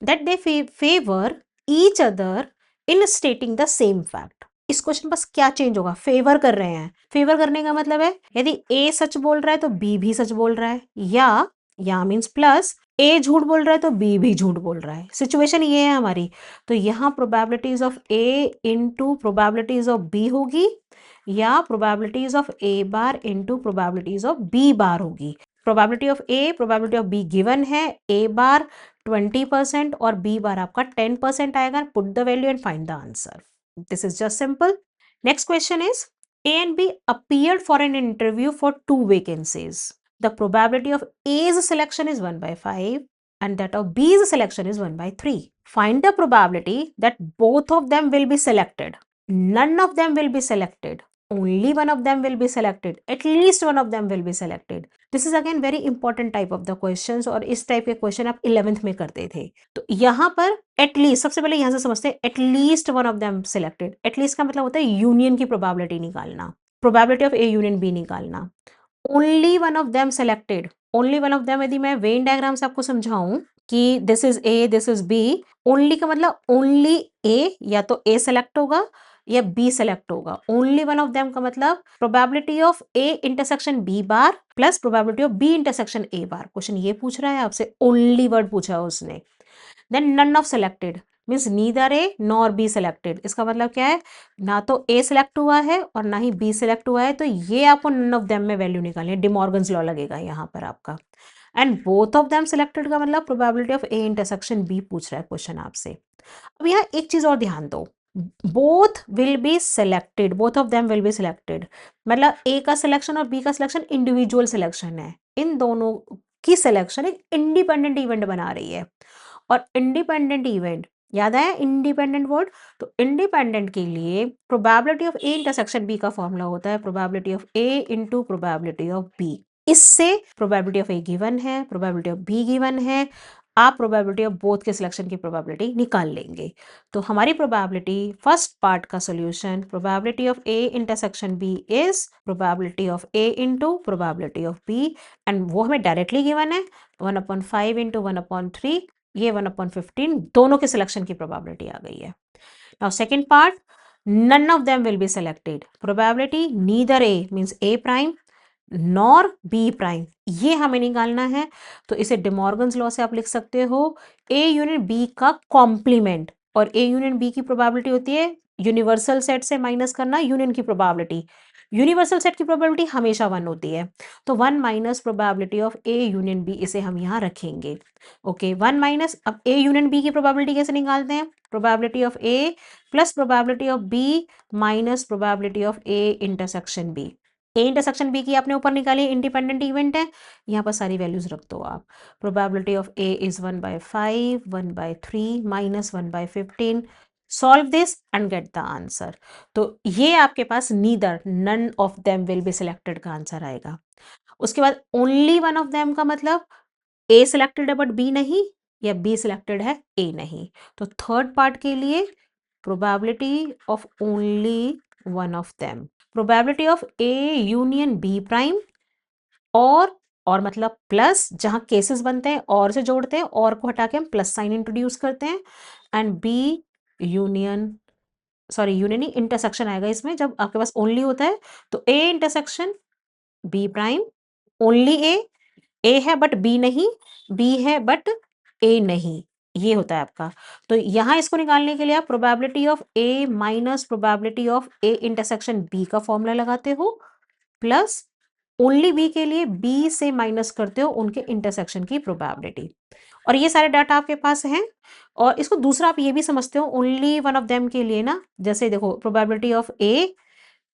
S1: that they favor each other in stating the same fact? इस question बस क्या change होगा, favour कर रहे हैं। फेवर करने का मतलब है यदि A सच बोल रहा है तो B भी सच बोल रहा है, या मीन्स प्लस A झूठ बोल रहा है तो B भी झूठ बोल रहा है। सिचुएशन ये है हमारी। तो यहाँ probabilities of A into probabilities of B होगी, या probabilities of A bar into probabilities of B बार होगी। Probability of A, probability of B given है, A बार 20% और B बार आपका 10% आएगा। Put the value and find the answer. This is just simple. Next question is A and B appeared for an interview for 2 vacancies. The probability of A's selection is 1/5 and that of B's selection is 1/3. Find the probability that both of them will be selected. None of them will be selected. Only one of them will be selected. At least one of them will be selected. This is again very important type of the questions, और इस type के question आप 11th में करते थे। तो यहाँ पर एटलीस्ट, सबसे पहले यहाँ से समझते हैं at least one of them selected. At least का मतलब होता है यूनियन की प्रोबेबिलिटी निकालना, probability of A union B निकालना। Only one of them selected, only one of them यदि मैं वेन डायग्राम से आपको समझाऊं कि this is A this is B, only का मतलब ओनली ए, या तो ए सेलेक्ट होगा या बी सेलेक्ट होगा। ओनली वन ऑफ देम का मतलब probability of A intersection B bar plus probability of B intersection A bar. Question ये पूछ रहा है आपसे, ओनली वर्ड पूछा है उसने। Then none of selected means neither A nor B selected. इसका मतलब क्या है, ना तो ए सिलेक्ट हुआ है और ना ही बी सिलेक्ट हुआ है, तो ये आपको नन ऑफ देम में वैल्यू निकालनी है। डिमॉर्गन्स लॉ लगेगा यहाँ पर आपका। And both of them selected का मतलब probability of A intersection B पूछ रहा है क्वेश्चन आपसे। अब यहाँ एक चीज और ध्यान दो, both will be selected, both of them will be selected मतलब ए का सिलेक्शन और बी का सिलेक्शन इंडिविजुअल सिलेक्शन है। इन दोनों की सिलेक्शन एक इंडिपेंडेंट इवेंट बना रही है। और इंडिपेंडेंट इवेंट याद आया, इंडिपेंडेंट वर्ड। तो इंडिपेंडेंट के लिए probability of A intersection B का फॉर्मूला होता है probability of A into probability of B. इससे प्रोबेबिलिटी ऑफ ए गिवन है, प्रोबेबिलिटी ऑफ बी गिवन है, आप प्रोबेबिलिटी ऑफ बोथ के सिलेक्शन की प्रोबेबिलिटी निकाल लेंगे। तो हमारी प्रोबेबिलिटी फर्स्ट पार्ट का solution probability of A intersection B is probability of A into probability of B, and वो हमें डायरेक्टली गिवन है 1/5 इंटू 1/3, ये 1/15 दोनों के सिलेक्शन की प्रोबेबिलिटी आ गई है। Now second part, none of them will be selected, probability neither A means A prime nor B prime, ये हमें निकालना है। तो इसे डिमॉर्गन्स लॉ से आप लिख सकते हो ए यूनियन बी का कॉम्प्लीमेंट, और ए यूनियन बी की प्रोबेबिलिटी होती है यूनिवर्सल सेट से माइनस करना यूनियन की प्रोबेबिलिटी। यूनिवर्सल सेट की प्रोबेबिलिटी हमेशा 1 होती है, तो 1 minus probability of A union B, इसे हम यहाँ रखेंगे। ओके 1 माइनस, अब ए यूनियन बी की प्रोबेबिलिटी कैसे निकालते हैं, probability of A plus probability of B minus probability of A intersection B. A intersection B की आपने ऊपर निकाली, इंडिपेंडेंट इवेंट है, यहाँ पर सारी वैल्यूज रख दो आप। Probability of A is 1/5, 1/3 minus 1/15। Solve this and get the answer. तो ये आपके पास neither none of them will be selected का आंसर आएगा। उसके बाद ओनली वन ऑफ देम का मतलब ए सिलेक्टेड है बट बी नहीं, या बी सिलेक्टेड है ए नहीं। तो थर्ड पार्ट के लिए probability of only one of them, probability of A union B prime, और मतलब प्लस जहां केसेस बनते हैं और से जोड़ते हैं, और को हटा के हम प्लस साइन इंट्रोड्यूस करते हैं, and B union, sorry union नहीं, इंटरसेक्शन आएगा इसमें जब आपके पास ओनली होता है, तो A intersection B prime, only A है बट बी नहीं, बी है बट ए नहीं, ये होता है आपका। तो यहां इसको निकालने के लिए आप probability of A minus probability of A intersection B का फॉर्मूला लगाते हो, प्लस ओनली बी के लिए बी से माइनस करते हो उनके इंटरसेक्शन की प्रोबेबिलिटी, और ये सारे डाटा आपके पास हैं। और इसको दूसरा आप ये भी समझते हो ओनली वन ऑफ देम के लिए ना, जैसे देखो probability of A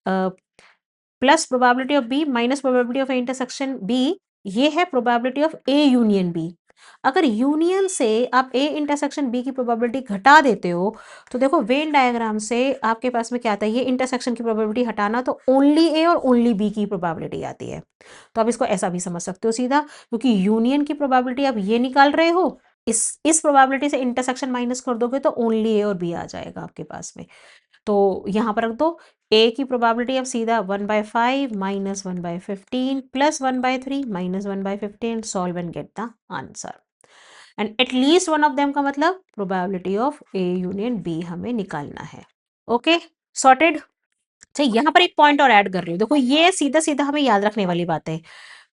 S1: plus probability of B minus probability of intersection B, ये है probability of A union B. अगर यूनियन से आप ए इंटरसेक्शन बी की प्रोबेबिलिटी घटा देते हो, तो देखो वेन डायग्राम से आपके पास में क्या आता है, ये इंटरसेक्शन की प्रोबेबिलिटी हटाना, तो ओनली ए और ओनली बी की प्रोबेबिलिटी आती है। तो आप इसको ऐसा भी समझ सकते हो सीधा, क्योंकि यूनियन की प्रोबेबिलिटी आप ये निकाल रहे हो, इस प्रोबेबिलिटी से इंटरसेक्शन माइनस कर दोगे तो ओनली ए और बी आ जाएगा आपके पास में। तो यहाँ पर रख दो, ए की प्रोबेबिलिटी अब सीधा 1/5 minus 1/15 plus 1/3 minus 1/15, solve and get the answer. And at least one of them का मतलब probability of A union B हमें निकालना है। Okay, sorted. अच्छा, यहाँ पर एक पॉइंट और ऐड कर रही हूँ, देखो ये सीधा सीधा हमें याद रखने वाली बात है।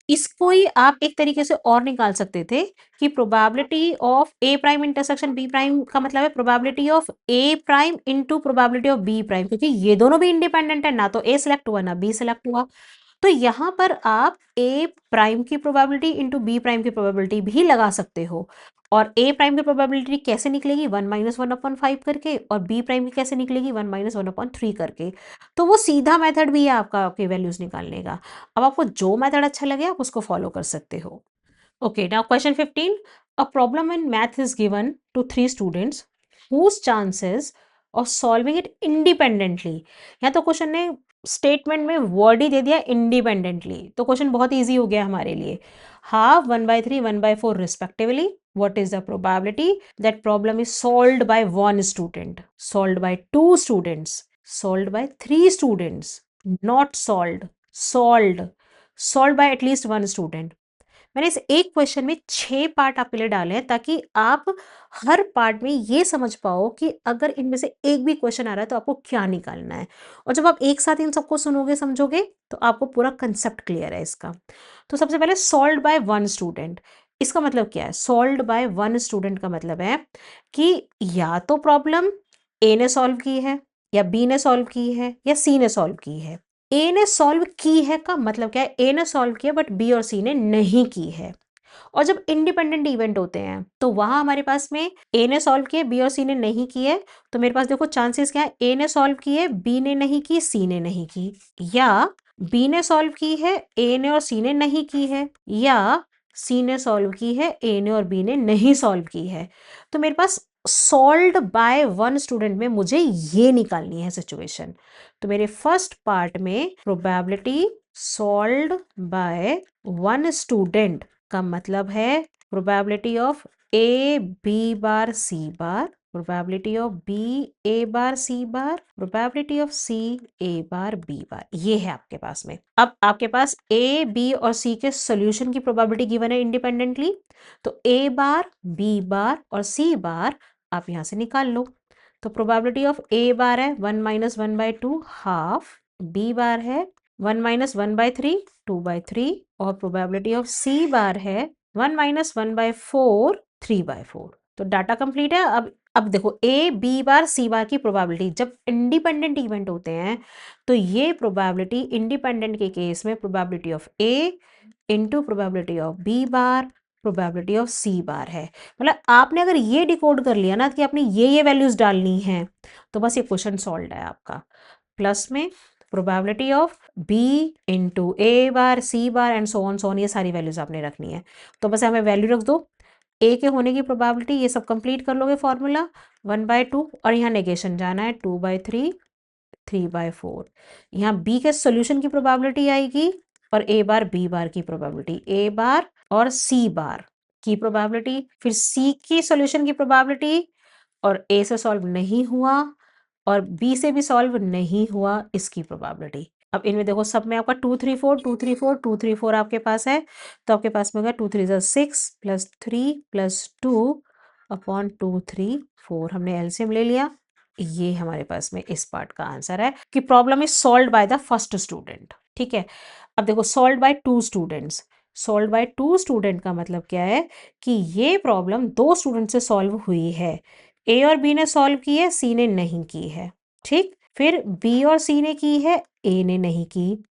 S1: इसको ही आप एक तरीके से और निकाल सकते थे कि probability of A prime intersection B prime का मतलब है probability of A prime into probability of B prime, क्योंकि ये दोनों भी इंडिपेंडेंट है, ना तो ए सिलेक्ट हुआ ना बी सिलेक्ट हुआ। तो यहां पर आप ए प्राइम की प्रोबेबिलिटी इंटू बी प्राइम की प्रोबेबिलिटी भी लगा सकते हो। और ए प्राइम की प्रोबेबिलिटी कैसे निकलेगी, 1 माइनस 1/5 करके, और बी प्राइम की कैसे निकलेगी, 1 माइनस 1/3 करके। तो वो सीधा मेथड भी है आपका, आपकी वैल्यूज निकालने का। अब आपको जो मेथड अच्छा लगे आप उसको फॉलो कर सकते हो। Okay, now question 15, a problem in math is given to 3 students whose chances of solving it independently, या तो क्वेश्चन ने स्टेटमेंट में वर्ड ही दे दिया इंडिपेंडेंटली, तो क्वेश्चन बहुत इजी हो गया हमारे लिए। Half 1/3 1/4 respectively, what is the probability that problem is solved by one student, solved by two students, solved by three students, not solved, solved, solved by at least one student। मैंने इस एक question में 6 part आपके लिए डाले हैं, ताकि आप हर पार्ट में ये समझ पाओ कि अगर इनमें से एक भी क्वेश्चन आ रहा है तो आपको क्या निकालना है। और जब आप एक साथ इन सबको सुनोगे समझोगे तो आपको पूरा कंसेप्ट क्लियर है इसका। तो सबसे पहले सॉल्व्ड बाय वन स्टूडेंट, इसका मतलब क्या है, सॉल्व्ड बाय वन स्टूडेंट का मतलब है कि या तो प्रॉब्लम ए ने सॉल्व की है, या बी ने सॉल्व की है, या सी ने सॉल्व की है। ए ने सॉल्व की है का मतलब क्या है, ए ने सॉल्व किया बट बी और सी ने नहीं की है। और जब इंडिपेंडेंट इवेंट होते हैं तो वहां हमारे पास में ए ने सॉल्व किए बी और सी ने नहीं किए, तो मेरे पास देखो चांसेस क्या है, ए ने सॉल्व किए बी ने नहीं की सी ने नहीं की, या बी ने सॉल्व की है ए ने और सी ने नहीं की है, या सी ने सॉल्व की है ए ने और बी ने नहीं सॉल्व की है। तो मेरे पास सॉल्व्ड बाय वन स्टूडेंट में मुझे ये निकालनी है सिचुएशन। तो मेरे फर्स्ट पार्ट में probability solved by one student का मतलब है probability of A B bar C bar, probability of B A bar C bar, probability of C A bar B bar, ये है आपके पास में। अब आपके पास ए बी और सी के सोल्यूशन की प्रोबेबिलिटी गिवन है इंडिपेंडेंटली, तो ए बार बी बार और सी बार आप यहां से निकाल लो। तो प्रोबेबिलिटी ऑफ ए बार है 1 माइनस 1/2 हाफ, बी बार है 1 माइनस 1/3 2/3, और प्रोबेबिलिटी ऑफ सी बार है 1 माइनस 1/4 3/4। तो डाटा कंप्लीट है। अब देखो ए बी बार सी बार की प्रोबेबिलिटी, जब इंडिपेंडेंट इवेंट होते हैं तो ये प्रोबेबिलिटी इंडिपेंडेंट के केस में probability of A into probability of B bar probability of C bar है। मतलब आपने अगर ये डिकोड कर लिया ना कि आपने ये वैल्यूज डालनी है, तो बस ये क्वेश्चन सॉल्व है आपका। प्लस में probability of B into A bar C bar and so on, ये सारी वैल्यूज आपने रखनी है। तो बस हमें वैल्यू रख दो, ए के होने की प्रोबेबिलिटी, ये सब कंप्लीट कर लोगे फॉर्मूला 1/2, और यहाँ नेगेशन जाना है 2/3 3/4। यहाँ बी के सोल्यूशन की प्रोबेबिलिटी आएगी और ए बार बी बार की प्रोबेबिलिटी, ए बार और सी बार की प्रोबेबिलिटी, फिर सी की सोल्यूशन की प्रोबेबिलिटी, और ए से सॉल्व नहीं हुआ और बी से भी सॉल्व नहीं हुआ इसकी प्रोबेबिलिटी। अब इनमें देखो सब में आपका 2 3 4 2 3 4 2 3 4 आपके पास है, तो आपके पास में होगा 2 3 6 प्लस 3 प्लस 2 अपॉन 2 3 4। हमने एलसीएम ले लिया, ये हमारे पास में इस पार्ट का आंसर है कि problem is solved by the first student. ठीक है, अब देखो solved by 2 students, solved by 2 student का मतलब क्या है कि ये प्रॉब्लम 2 स्टूडेंट से सॉल्व हुई है। ए और बी ने सॉल्व की है, सी ने नहीं की है। ठीक, फिर बी और सी ने की है, ए ने नहीं की।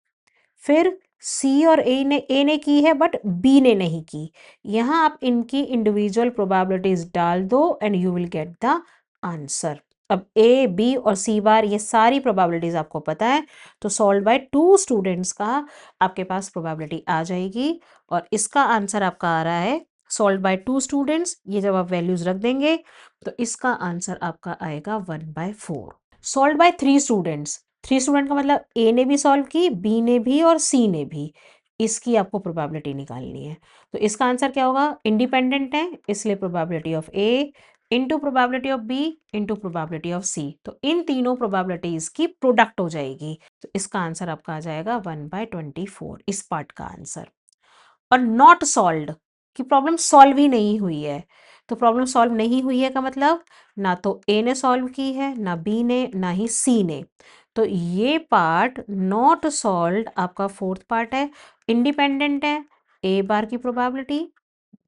S1: फिर सी और ए ने की है बट बी ने नहीं की। यहाँ आप इनकी इंडिविजुअल प्रोबेबिलिटीज डाल दो and you will get the answer. अब ए बी और सी बार ये सारी प्रोबेबिलिटीज आपको पता है, तो सॉल्व बाय 2 स्टूडेंट्स का आपके पास प्रोबेबिलिटी आ जाएगी और इसका आंसर आपका आ रहा है सॉल्व बाय 2 स्टूडेंट्स। ये जब आप वैल्यूज रख देंगे तो इसका आंसर आपका आएगा 1/4। सॉल्व बाय 3 स्टूडेंट्स, 3 स्टूडेंट का मतलब ए ने भी सॉल्व की, बी ने भी और सी ने भी, इसकी आपको प्रोबेबिलिटी निकालनी है। तो इसका आंसर क्या होगा, इंडिपेंडेंट है इसलिए probability of A into probability of B into probability of C, तो इन तीनों प्रोबेबिलिटीज की प्रोडक्ट हो जाएगी। तो इसका आंसर आपका आ जाएगा 1/24, इस पार्ट का आंसर। और नॉट सॉल्व्ड कि प्रॉब्लम सॉल्व ही नहीं हुई है, तो प्रॉब्लम सॉल्व नहीं हुई है का मतलब ना तो ए ने सॉल्व की है, ना बी ने, ना ही सी ने। तो ये पार्ट नॉट सॉल्व्ड आपका फोर्थ पार्ट है, इंडिपेंडेंट है। ए बार की प्रोबेबिलिटी,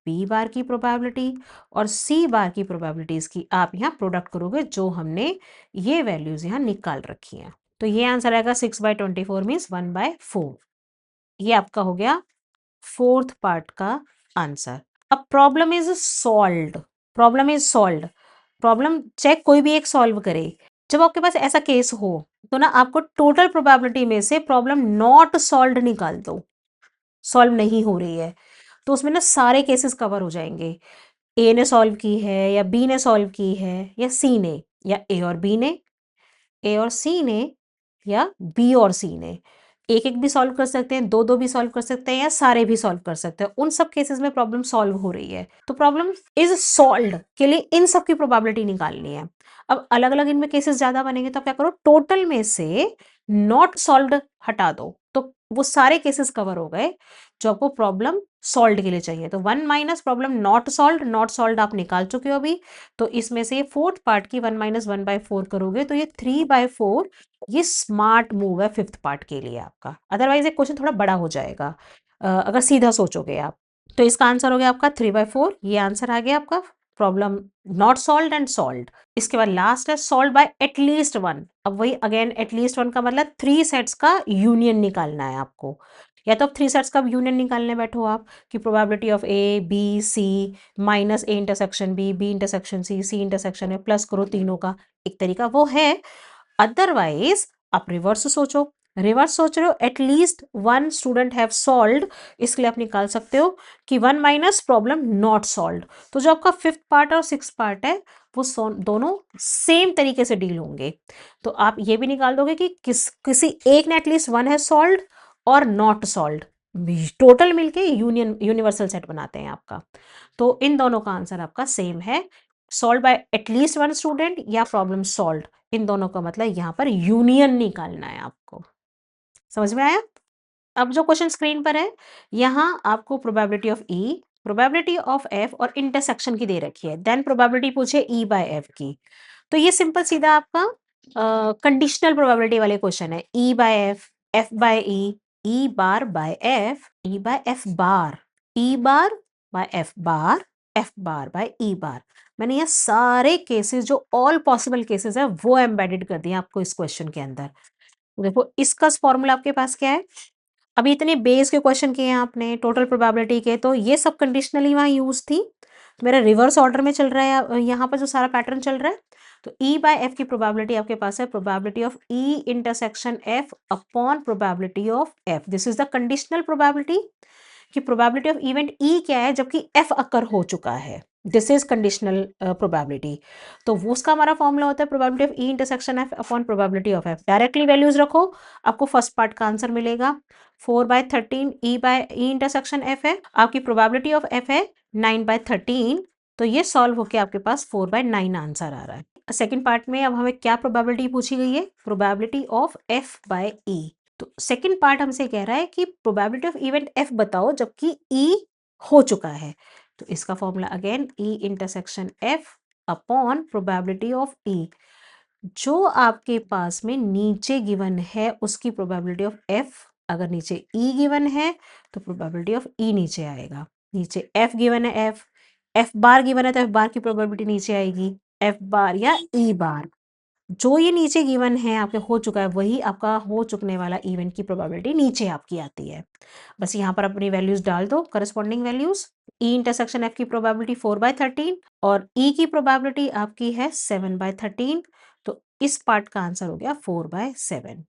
S1: बी बार की प्रोबेबिलिटी और सी बार की प्रोबेबिलिटीज की आप यहाँ प्रोडक्ट करोगे, जो हमने ये वैल्यूज यहाँ निकाल रखी हैं। तो ये आंसर आएगा 6/24 मीन्स 1/4। ये आपका हो गया फोर्थ पार्ट का आंसर। अब problem is solved, problem is solved, problem check कोई भी एक सॉल्व करे। जब आपके पास ऐसा केस हो तो ना आपको टोटल प्रोबेबिलिटी में से प्रॉब्लम नॉट सॉल्व्ड निकाल दो, सॉल्व नहीं हो रही है, तो उसमें ना सारे केसेस कवर हो जाएंगे। ए ने सॉल्व की है या बी ने सॉल्व की है या सी ने, या ए और बी ने, ए और सी ने, या बी और सी ने। एक एक भी सॉल्व कर सकते हैं, दो दो भी सॉल्व कर सकते हैं, या सारे भी सॉल्व कर सकते हैं। उन सब केसेस में प्रॉब्लम सॉल्व हो रही है, तो प्रॉब्लम इज सॉल्व्ड के लिए इन सब की प्रोबेबिलिटी निकालनी है। अब अलग अलग इनमें केसेस ज्यादा बनेंगे तो आप क्या करो, टोटल में से नॉट सॉल्व्ड हटा दो, तो वो सारे केसेस कवर हो गए जो आपको प्रॉब्लम सॉल्व के लिए चाहिए। तो 1 minus problem not solved, not solved आप निकाल चुके हो अभी, तो इसमें से फोर्थ पार्ट की 1 माइनस 1/4 करोगे तो ये 3/4, ये स्मार्ट मूव है फिफ्थ पार्ट के लिए आपका। अदरवाइज एक क्वेश्चन थोड़ा बड़ा हो जाएगा अगर सीधा सोचोगे आप। तो इसका आंसर हो गया आपका 3/4, ये आंसर आ गया आपका problem not solved and solved. इसके बाद लास्ट है सॉल्व बाय एटलीस्ट वन। अब वही अगेन एटलीस्ट वन का मतलब 3 सेट्स का यूनियन निकालना है आपको, या तो अब 3 सेट्स का यूनियन निकालने बैठो आप कि probability of A B C minus A intersection B intersection C intersection है, प्लस करो तीनों का, एक तरीका वो है। अदरवाइज आप रिवर्स सोचो, रिवर्स सोच रहे हो at least one student have solved, इसके लिए आप निकाल सकते हो कि 1 माइनस प्रॉब्लम नॉट सॉल्व्ड। तो जो आपका फिफ्थ पार्ट और सिक्स पार्ट है वो दोनों सेम तरीके से डील होंगे। तो आप ये भी निकाल दोगे कि किसी एक ने एटलीस्ट वन है सॉल्व्ड और नॉट सॉल्व्ड, टोटल मिलके यूनिवर्सल सेट बनाते हैं आपका। तो इन दोनों का आंसर आपका सेम है, solve by at least one student या प्रॉब्लम सॉल्व्ड, इन दोनों का मतलब यहाँ पर यूनियन निकालना है आपको। समझ में आया? अब जो क्वेश्चन स्क्रीन पर है, यहाँ आपको probability of E, probability of F और इंटरसेक्शन की दे रखी है, देन प्रोबेबिलिटी पूछे ई बाय एफ की। तो ये सिंपल सीधा आपका कंडीशनल प्रोबेबिलिटी वाले क्वेश्चन है, E by F by E bar by F, E by F bar, E bar by F bar by E bar. मैंने ये सारे केसेस जो ऑल पॉसिबल केसेस है वो एम्बेडेड कर दिए आपको इस क्वेश्चन के अंदर। देखो इसका फॉर्मूला आपके पास क्या है, अभी इतने बेस के क्वेश्चन किए हैं आपने टोटल प्रोबेबिलिटी के, तो ये सब कंडीशनली वहाँ यूज थी। तो मेरा रिवर्स ऑर्डर में चल रहा है यहाँ पर जो सारा पैटर्न चल रहा है। तो ई बाय एफ की प्रोबेबिलिटी आपके पास है probability of E intersection F upon probability of F, this is the conditional probability कि प्रोबेबिलिटी ऑफ इवेंट ई क्या है जबकि एफ अकर हो चुका है, दिस इज कंडीशनल प्रोबेबिलिटी। तो वो उसका हमारा फॉर्मूला होता है probability of E intersection F upon probability of F. Directly values रखो, आपको फर्स्ट पार्ट का आंसर मिलेगा 4/13 ई बाय ई इंटरसेक्शन एफ है, आपकी प्रोबेबिलिटी ऑफ एफ है 9/13, तो ये सॉल्व होके आपके पास 4/9 आंसर आ रहा है। सेकंड पार्ट में अब हमें क्या प्रोबेबिलिटी पूछी गई है, प्रोबेबिलिटी ऑफ एफ बाय ई। तो सेकंड पार्ट हमसे कह रहा है कि प्रोबेबिलिटी ऑफ इवेंट एफ बताओ जबकि ई हो चुका है। तो इसका formula again E intersection F upon probability of E. जो आपके पास में नीचे गिवन है उसकी प्रोबेबिलिटी ऑफ एफ, अगर नीचे ई गिवन है तो प्रोबेबिलिटी ऑफ ई नीचे आएगा। नीचे एफ गिवन है, एफ बार गिवन है तो एफ बार की प्रोबेबिलिटी नीचे आएगी, एफ बार या ई बार। जो ये नीचे गिवन है आपके हो चुका है वही आपका हो चुकने वाला इवेंट की प्रोबेबिलिटी नीचे आपकी आती है। बस यहाँ पर अपनी वैल्यूज डाल दो, करस्पॉन्डिंग वैल्यूज। ई इंटरसेक्शन एफ की प्रोबेबिलिटी 4/13 और ई की प्रोबेबिलिटी आपकी है 7/13। तो इस पार्ट का आंसर हो गया 4/7।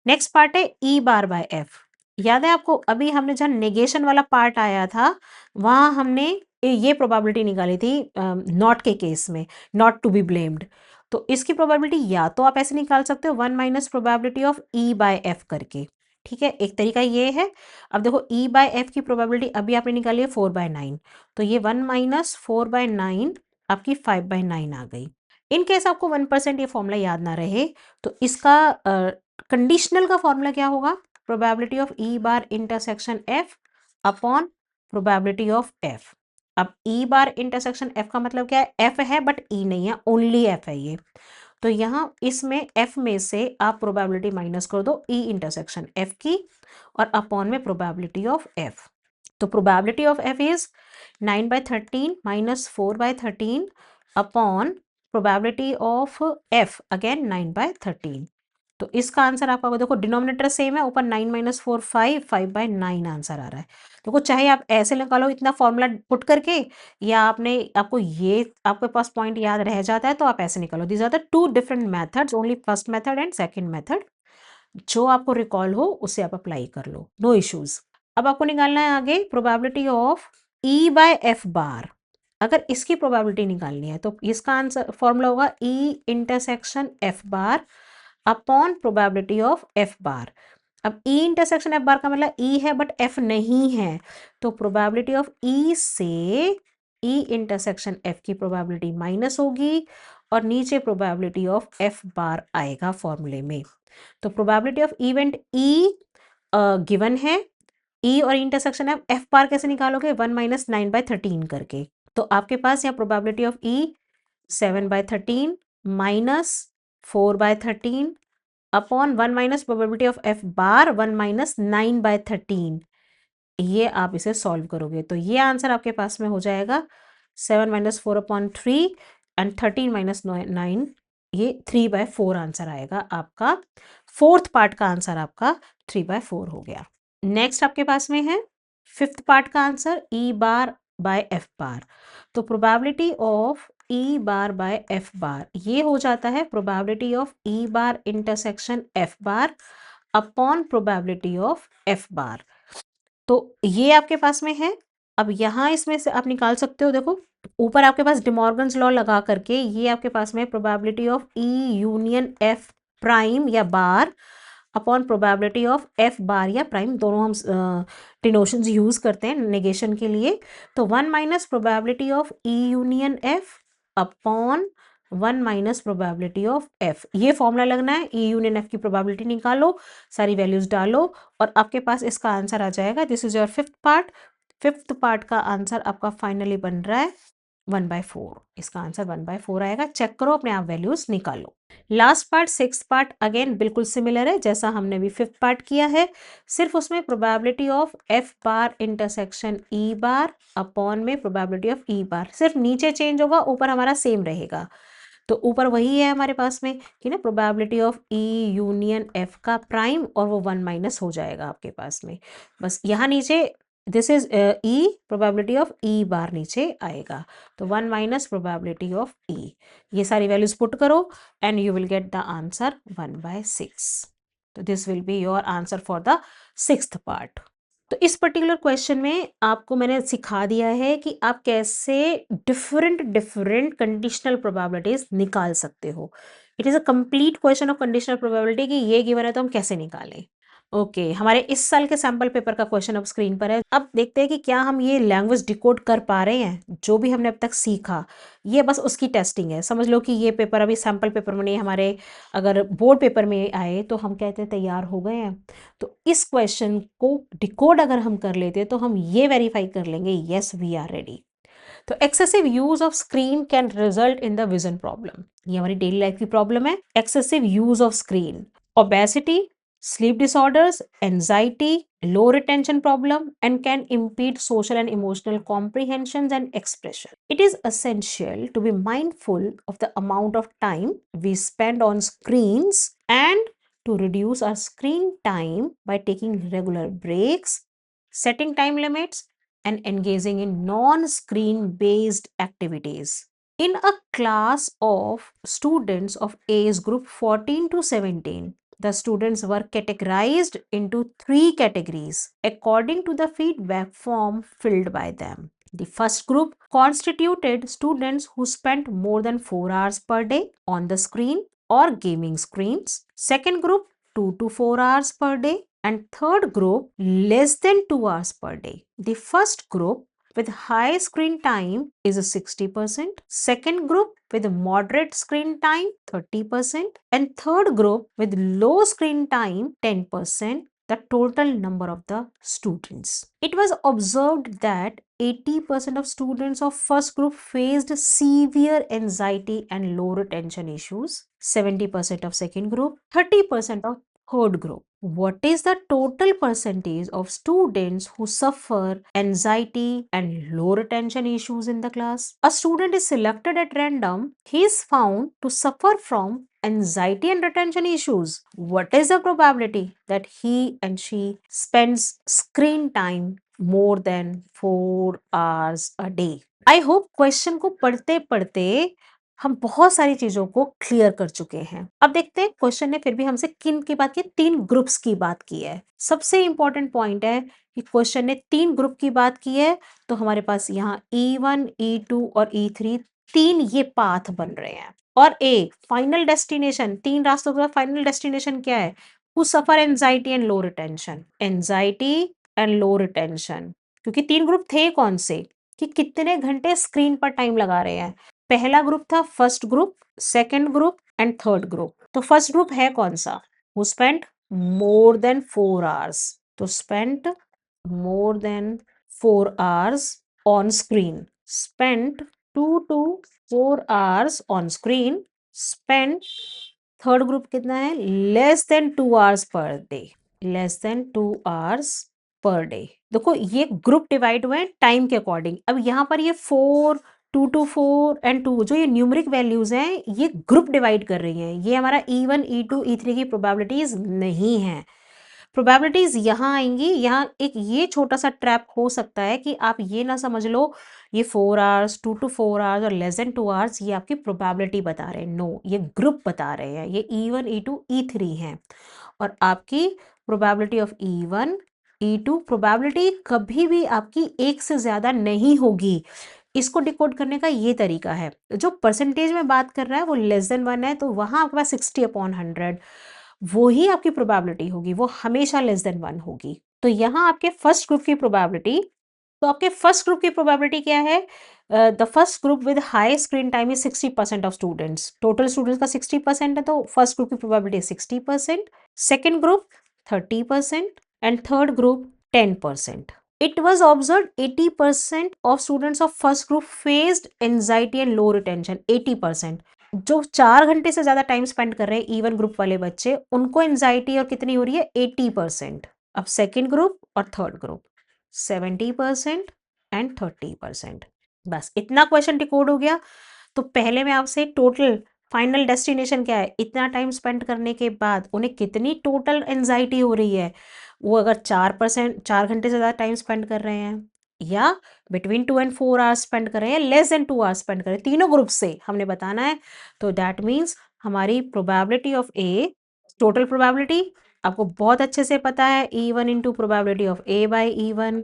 S1: नेक्स्ट पार्ट है ई बार बाय एफ। याद है आपको अभी हमने जहाँ नेगेशन वाला पार्ट आया था वहां हमने ये प्रोबेबिलिटी निकाली थी नॉट के केस में, नॉट टू बी ब्लेम्ड। तो इसकी प्रोबेबिलिटी या तो आप ऐसे निकाल सकते हो 1 minus probability of E by F करके। ठीक है, एक तरीका ये है। अब देखो ई बाय एफ की प्रोबेबिलिटी अभी आपने निकाली है 4/9, तो ये 1 माइनस 4/9 आपकी 5/9 आ गई। इन केस आपको 1% ये फॉर्मूला याद ना रहे तो इसका कंडीशनल का फॉर्मूला क्या होगा, probability of E bar intersection F upon probability of F. अब ई बार इंटरसेक्शन एफ का मतलब क्या है, एफ है बट ई नहीं है, ओनली एफ है ये। तो यहाँ इसमें एफ में से आप प्रोबेबिलिटी माइनस कर दो ई इंटरसेक्शन एफ की और अपॉन में प्रोबेबिलिटी ऑफ एफ। तो probability of F is 9/13 minus 4/13 upon probability of F again 9/13। तो इसका आंसर आपका देखो डिनोमिनेटर सेम है, ऊपर 9 माइनस 4 5/9 आंसर आ रहा है। देखो चाहे आप ऐसे निकालो इतना फॉर्मूला पुट करके, या आपको ये आपके पास पॉइंट याद रह जाता है तो आप ऐसे निकालो। These are the two different methods, only first method and second method. जो आपको रिकॉल हो उसे आप अप्लाई कर लो, नो इश्यूज। अब आपको निकालना है आगे probability of E by F बार। अगर इसकी प्रोबेबिलिटी निकालनी है तो इसका आंसर फॉर्मूला होगा ई intersection F bar upon probability of F बार। अब ई इंटरसेक्शन एफ बार का मतलब ई है बट एफ नहीं है, तो प्रोबेबिलिटी ऑफ ई से ई इंटरसेक्शन एफ की प्रोबेबिलिटी माइनस होगी और नीचे प्रोबेबिलिटी ऑफ एफ बार आएगा फॉर्मूले में। तो probability of event E given है, ई और इंटरसेक्शन एफ, एफ बार कैसे निकालोगे, 1 माइनस 9/13 करके। तो आपके पास यहाँ probability of E 7/13 minus 4/13 upon 1 minus probability of F bar 1 minus 9/13। ये आप इसे सॉल्व करोगे तो ये आंसर आपके पास में हो जाएगा 7 माइनस 4/3 एंड 13 माइनस 9, ये 3/4 आंसर आएगा आपका। फोर्थ पार्ट का आंसर आपका 3/4 हो गया। नेक्स्ट आपके पास में है फिफ्थ पार्ट का answer E bar by F bar. तो probability of E bar by F bar ये हो जाता है probability of E bar intersection F bar upon probability of F bar. तो ये आपके पास में है। अब यहाँ इसमें से आप निकाल सकते हो, देखो ऊपर आपके पास डिमॉर्गन्स लॉ लगा करके ये आपके पास में probability of E union F prime या bar upon probability of F bar या प्राइम, दोनों हम डिनोशंस यूज करते हैं नेगेशन के लिए। तो 1 minus probability of E union F upon 1 minus probability of F, ये फॉर्मूला लगना है। ई यूनियन एफ की प्रोबेबिलिटी निकालो, सारी वैल्यूज डालो और आपके पास इसका आंसर आ जाएगा। This is your fifth part. Fifth part का आंसर आपका फाइनली बन रहा है 1/4। इसका आंसर 1/4 आएगा। चेक करो, अपने आप वैल्यूज निकालो। Last part six part again बिल्कुल सिमिलर है जैसा हमने भी फिफ्थ पार्ट किया है, सिर्फ उसमें probability of F bar intersection E bar upon में प्रोबेबिलिटी ऑफ ई बार, सिर्फ नीचे चेंज होगा, ऊपर हमारा सेम रहेगा। तो ऊपर वही है हमारे पास में कि ना probability of E union F का प्राइम और वो 1 माइनस हो जाएगा आपके पास में। बस यहाँ नीचे this is E, probability of E bar नीचे आएगा, तो 1 माइनस प्रोबेबिलिटी ऑफ ई। ये सारी वैल्यूज पुट करो and you will get the answer 1/6। तो this will be your answer for the sixth part. तो इस पर्टिकुलर क्वेश्चन में आपको मैंने सिखा दिया है कि आप कैसे डिफरेंट डिफरेंट कंडीशनल प्रोबेबिलिटीज निकाल सकते हो। It is a complete question of conditional probability कि ये गिवन है तो हम कैसे निकालें। ओके, हमारे इस साल के सैंपल पेपर का क्वेश्चन अब स्क्रीन पर है। अब देखते हैं कि क्या हम ये लैंग्वेज डिकोड कर पा रहे हैं। जो भी हमने अब तक सीखा, ये बस उसकी टेस्टिंग है। समझ लो कि ये पेपर अभी सैंपल पेपर में नहीं, हमारे अगर बोर्ड पेपर में आए तो हम कहते हैं तैयार हो गए हैं। तो इस क्वेश्चन को डिकोड अगर हम कर लेते तो हम ये वेरीफाई कर लेंगे, यस वी आर रेडी। तो excessive use of screen can result in the vision problem. ये हमारी डेली लाइफ की प्रॉब्लम है, excessive use of screen. Obesity, sleep disorders, anxiety, low retention problem, and can impede social and emotional comprehensions and expression. It is essential to be mindful of the amount of time we spend on screens and to reduce our screen time by taking regular breaks, setting time limits, and engaging in non-screen based activities. In a class of students of age group 14 to 17, the students were categorized into three categories according to the feedback form filled by them. The first group constituted students who spent more than 4 hours per day on the screen or gaming screens. Second group, 2 to 4 hours per day. And third group, less than 2 hours per day. The first group with high screen time is a 60%, second group with moderate screen time 30%, and third group with low screen time 10%, the total number of the students. It was observed that 80% of students of first group faced severe anxiety and low retention issues, 70% of second group, 30% of third group. What is the total percentage of students who suffer anxiety and low retention issues in the class? A student is selected at random. He is found to suffer from anxiety and retention issues. What is the probability that he and she spends screen time more than 4 hours a day? I hope question को पढ़ते पढ़ते हम बहुत सारी चीजों को clear कर चुके हैं। अब देखते हैं क्वेश्चन ने फिर भी हमसे किन की बात की, तीन ग्रुप्स की बात की है। सबसे इंपॉर्टेंट पॉइंट है कि क्वेश्चन ने तीन ग्रुप की बात की है। तो हमारे पास यहाँ E1, E2 और E3 तीन ये पाथ बन रहे हैं। और ए फाइनल डेस्टिनेशन, तीन रास्तों का फाइनल डेस्टिनेशन क्या है? Who suffer anxiety and low retention, anxiety and low retention. क्योंकि तीन ग्रुप थे कौन से, कि कितने घंटे स्क्रीन पर टाइम लगा रहे हैं। पहला ग्रुप था first group, second group and third group. तो फर्स्ट ग्रुप है कौन सा? Who spent more than 4 hours. तो spent more than 4 hours on screen, spent 2 to 4 hours on screen, spent. Third group कितना है? Less than 2 hours per day, less than 2 hours per day. देखो ये group divide हुए हैं time के according. अब यहाँ पर ये 4, 2 to 4 एंड 2 जो ये न्यूमरिक वैल्यूज हैं ये ग्रुप डिवाइड कर रही हैं। ये हमारा E1, E2, E3 की प्रोबेबिलिटीज नहीं है। प्रोबेबिलिटीज यहाँ आएंगी। यहाँ एक ये छोटा सा ट्रैप हो सकता है कि आप ये ना समझ लो ये 4 आवर्स, 2 to 4 आवर्स और लेस देन 2 आवर्स ये आपकी प्रोबेबिलिटी बता रहे हैं। नो, ये ग्रुप बता रहे हैं। ये E1, E2, E3 हैं। और आपकी probability of E1, E2 probability कभी भी आपकी एक से ज्यादा नहीं होगी। इसको डिकोड करने का ये तरीका है। जो परसेंटेज में बात कर रहा है वो लेस देन 1 है, तो वहां आपके पास 60/100 वो ही आपकी प्रोबेबिलिटी होगी, वो हमेशा लेस देन 1 होगी। तो यहाँ आपके फर्स्ट ग्रुप की प्रोबेबिलिटी, तो आपके फर्स्ट ग्रुप की प्रोबेबिलिटी क्या है? The first group with high screen time is 60% of students. Total students का 60% है, तो फर्स्ट ग्रुप की probability 60%, second group 30% and third group 10%. It was observed 80% of students of first group faced anxiety and low retention. 80%। जो 4 घंटे से ज्यादा time spend कर रहे हैं E1 ग्रुप वाले बच्चे, उनको एंजाइटी और कितनी हो रही है? 80%। अब सेकेंड ग्रुप और थर्ड ग्रुप 70% एंड 30%। बस इतना क्वेश्चन डिकोड हो गया। तो पहले मैं आपसे टोटल फाइनल डेस्टिनेशन क्या है, इतना टाइम स्पेंड करने के बाद उन्हें कितनी टोटल एंजाइटी हो रही है, वो अगर 4%, 4 घंटे से ज़्यादा टाइम स्पेंड कर रहे हैं, या बिटवीन 2 and 4 आवर्स स्पेंड कर रहे हैं, लेस देन 2 आवर्स स्पेंड कर रहे हैं, तीनों ग्रुप से हमने बताना है। तो दैट मीन्स हमारी probability of A, total probability आपको बहुत अच्छे से पता है, E1 into probability of A by E1,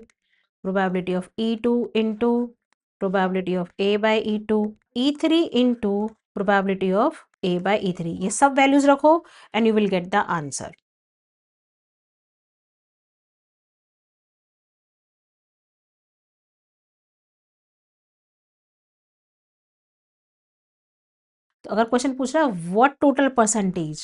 S1: probability of E2 into probability of A by E2, E3 into probability of A by E3। ये सब वैल्यूज रखो and you will get the answer. तो अगर क्वेश्चन पूछ रहा है what total percentage,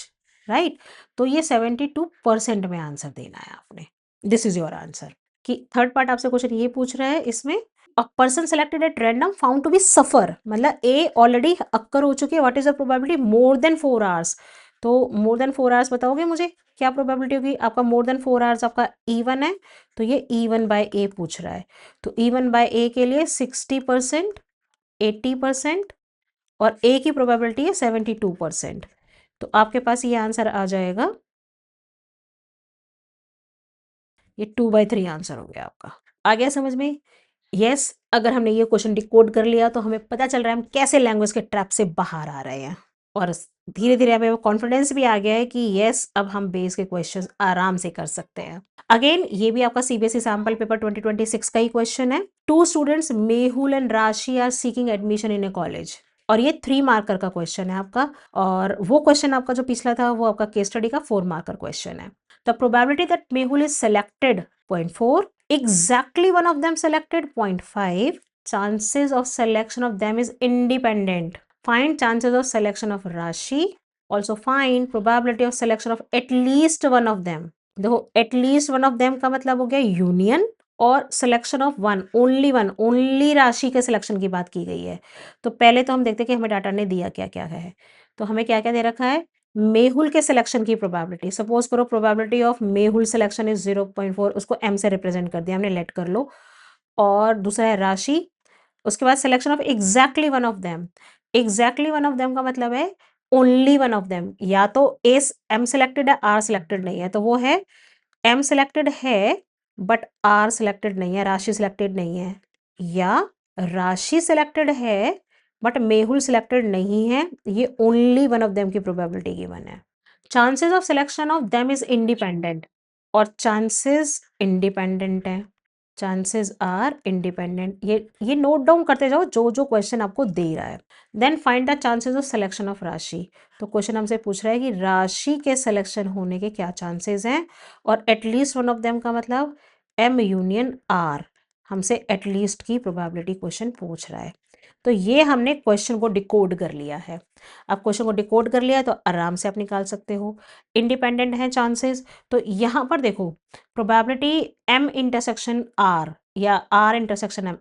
S1: right, तो ये 72% में आंसर देना है आपने। This is your answer. कि थर्ड पार्ट आपसे क्वेश्चन ये पूछ रहा है इसमें, a person selected at random found to be suffer, मतलब ए ऑलरेडी अक्कर हो चुकी है, what is the probability more than 4 hours. तो मोर देन 4 आवर्स बताओगे मुझे क्या प्रोबेबिलिटी होगी? आपका मोर देन 4 आवर्स आपका E1 है, तो ये E1 बाय ए पूछ रहा है। तो E1 बाय ए के लिए 60%, 80% और ए की प्रोबेबिलिटी है 72%। तो आपके पास ये आंसर आ जाएगा, ये 2/3 आंसर हो गया आपका। आ गया समझ में? यस, अगर हमने ये क्वेश्चन डिकोड कर लिया तो हमें पता चल रहा है हम कैसे लैंग्वेज के ट्रैप से बाहर आ रहे हैं, और धीरे धीरे हमें कॉन्फिडेंस भी आ गया है कि यस, अब हम बेस के क्वेश्चंस आराम से कर सकते हैं। अगेन ये भी आपका सीबीएसई सैम्पल पेपर 2026 का ही क्वेश्चन है। 2 students Mehul and Rashi are seeking admission in a college, और ये 3 मार्कर का क्वेश्चन है आपका, और वो क्वेश्चन आपका जो पिछला था वो आपका केस स्टडी का 4 मार्कर क्वेश्चन है। The probability that Mehul is selected 0.4, exactly one of them selected 0.5, chances of selection of them is independent, find chances of selection of Rashi, also find probability of selection of at least one of them। देखो at least one of them का मतलब हो गया union, और selection of one, only राशि के selection की बात की गई है। तो पहले तो हम देखते हैं कि हमें डाटा ने दिया क्या क्या है। तो हमें क्या क्या दे रखा है, मेहुल के सिलेक्शन की प्रोबेबिलिटी, सपोज करो probability of Mehul selection is 0.4, उसको एम से रिप्रेजेंट कर दिया हमने, लेट कर लो। और दूसरा है राशि, उसके बाद selection of exactly one of them. Exactly one of them का मतलब है ओनली वन ऑफ देम, या तो एम सिलेक्टेड है, आर सिलेक्टेड नहीं है, तो वो है एम सिलेक्टेड है बट आर सिलेक्टेड नहीं है, राशि सिलेक्टेड नहीं है, या राशि सिलेक्टेड है बट मेहुल सिलेक्टेड नहीं है, ये ओनली वन ऑफ देम की प्रोबेबिलिटी गिवन है। Chances of selection of them is independent, और चांसेस इंडिपेंडेंट है, चांसेस आर इंडिपेंडेंट। ये नोट डाउन करते जाओ जो जो क्वेश्चन आपको दे रहा है। Then find the chances of selection of Rashi, तो क्वेश्चन हमसे पूछ रहा है कि राशि के सिलेक्शन होने के क्या चांसेस हैं, और एटलीस्ट वन ऑफ देम का मतलब एम यूनियन आर, हमसे एटलीस्ट की प्रोबेबिलिटी क्वेश्चन पूछ रहा है। तो ये हमने क्वेश्चन को डिकोड कर लिया है। अब क्वेश्चन को डिकोड कर लिया है तो आराम से आप निकाल सकते हो। इंडिपेंडेंट है चांसेस, तो यहाँ पर देखो प्रोबेबिलिटी एम इंटरसेक्शन आर या R intersection M,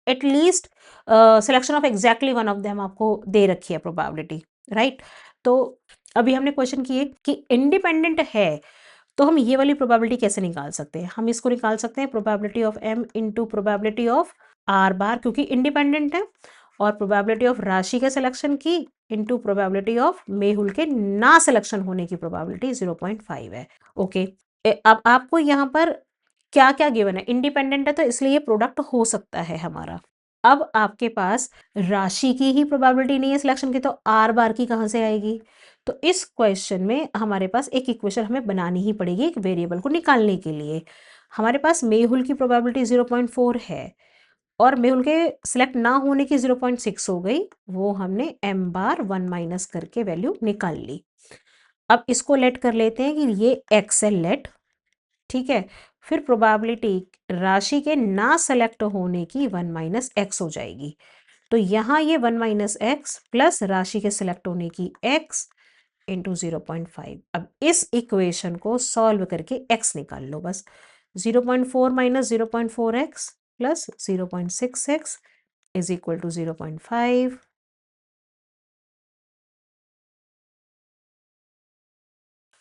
S1: at least selection of exactly one of them आपको दे रखी है प्रोबेबिलिटी, राइट। तो अभी हमने क्वेश्चन किए कि इंडिपेंडेंट है, तो हम ये वाली प्रोबेबिलिटी कैसे निकाल सकते हैं? हम इसको निकाल सकते हैं probability of M into probability of R bar, क्योंकि इंडिपेंडेंट है, और प्रोबेबिलिटी ऑफ राशि के सिलेक्शन की इंटू प्रोबेबिलिटी ऑफ मेहुल के ना सिलेक्शन होने की प्रोबेबिलिटी 0.5 है। ओके, अब आपको यहाँ पर क्या क्या गिवन है, इंडिपेंडेंट है तो इसलिए ये प्रोडक्ट हो सकता है हमारा। अब आपके पास राशि की ही प्रोबेबिलिटी नहीं है सिलेक्शन की, तो आर बार की कहाँ से आएगी? तो इस क्वेश्चन में हमारे पास एक इक्वेशन हमें बनानी ही पड़ेगी एक वेरिएबल को निकालने के लिए। हमारे पास मेहुल की प्रोबेबिलिटी 0.4 है, और मेहुल के सिलेक्ट ना होने की 0.6 हो गई, वो हमने एम बार 1 माइनस करके वैल्यू निकाल ली। अब इसको लेट कर लेते हैं कि ये एक्स है लेट, ठीक है। फिर प्रोबेबिलिटी राशि के ना सेलेक्ट होने की 1 माइनस एक्स हो जाएगी, तो यहाँ ये 1 माइनस एक्स प्लस राशि के सिलेक्ट होने की एक्स इंटू 0.5। अब इस इक्वेशन को सॉल्व करके x निकाल लो बस। 0.4 minus 0.4x plus 0.6x is equal to 0.5।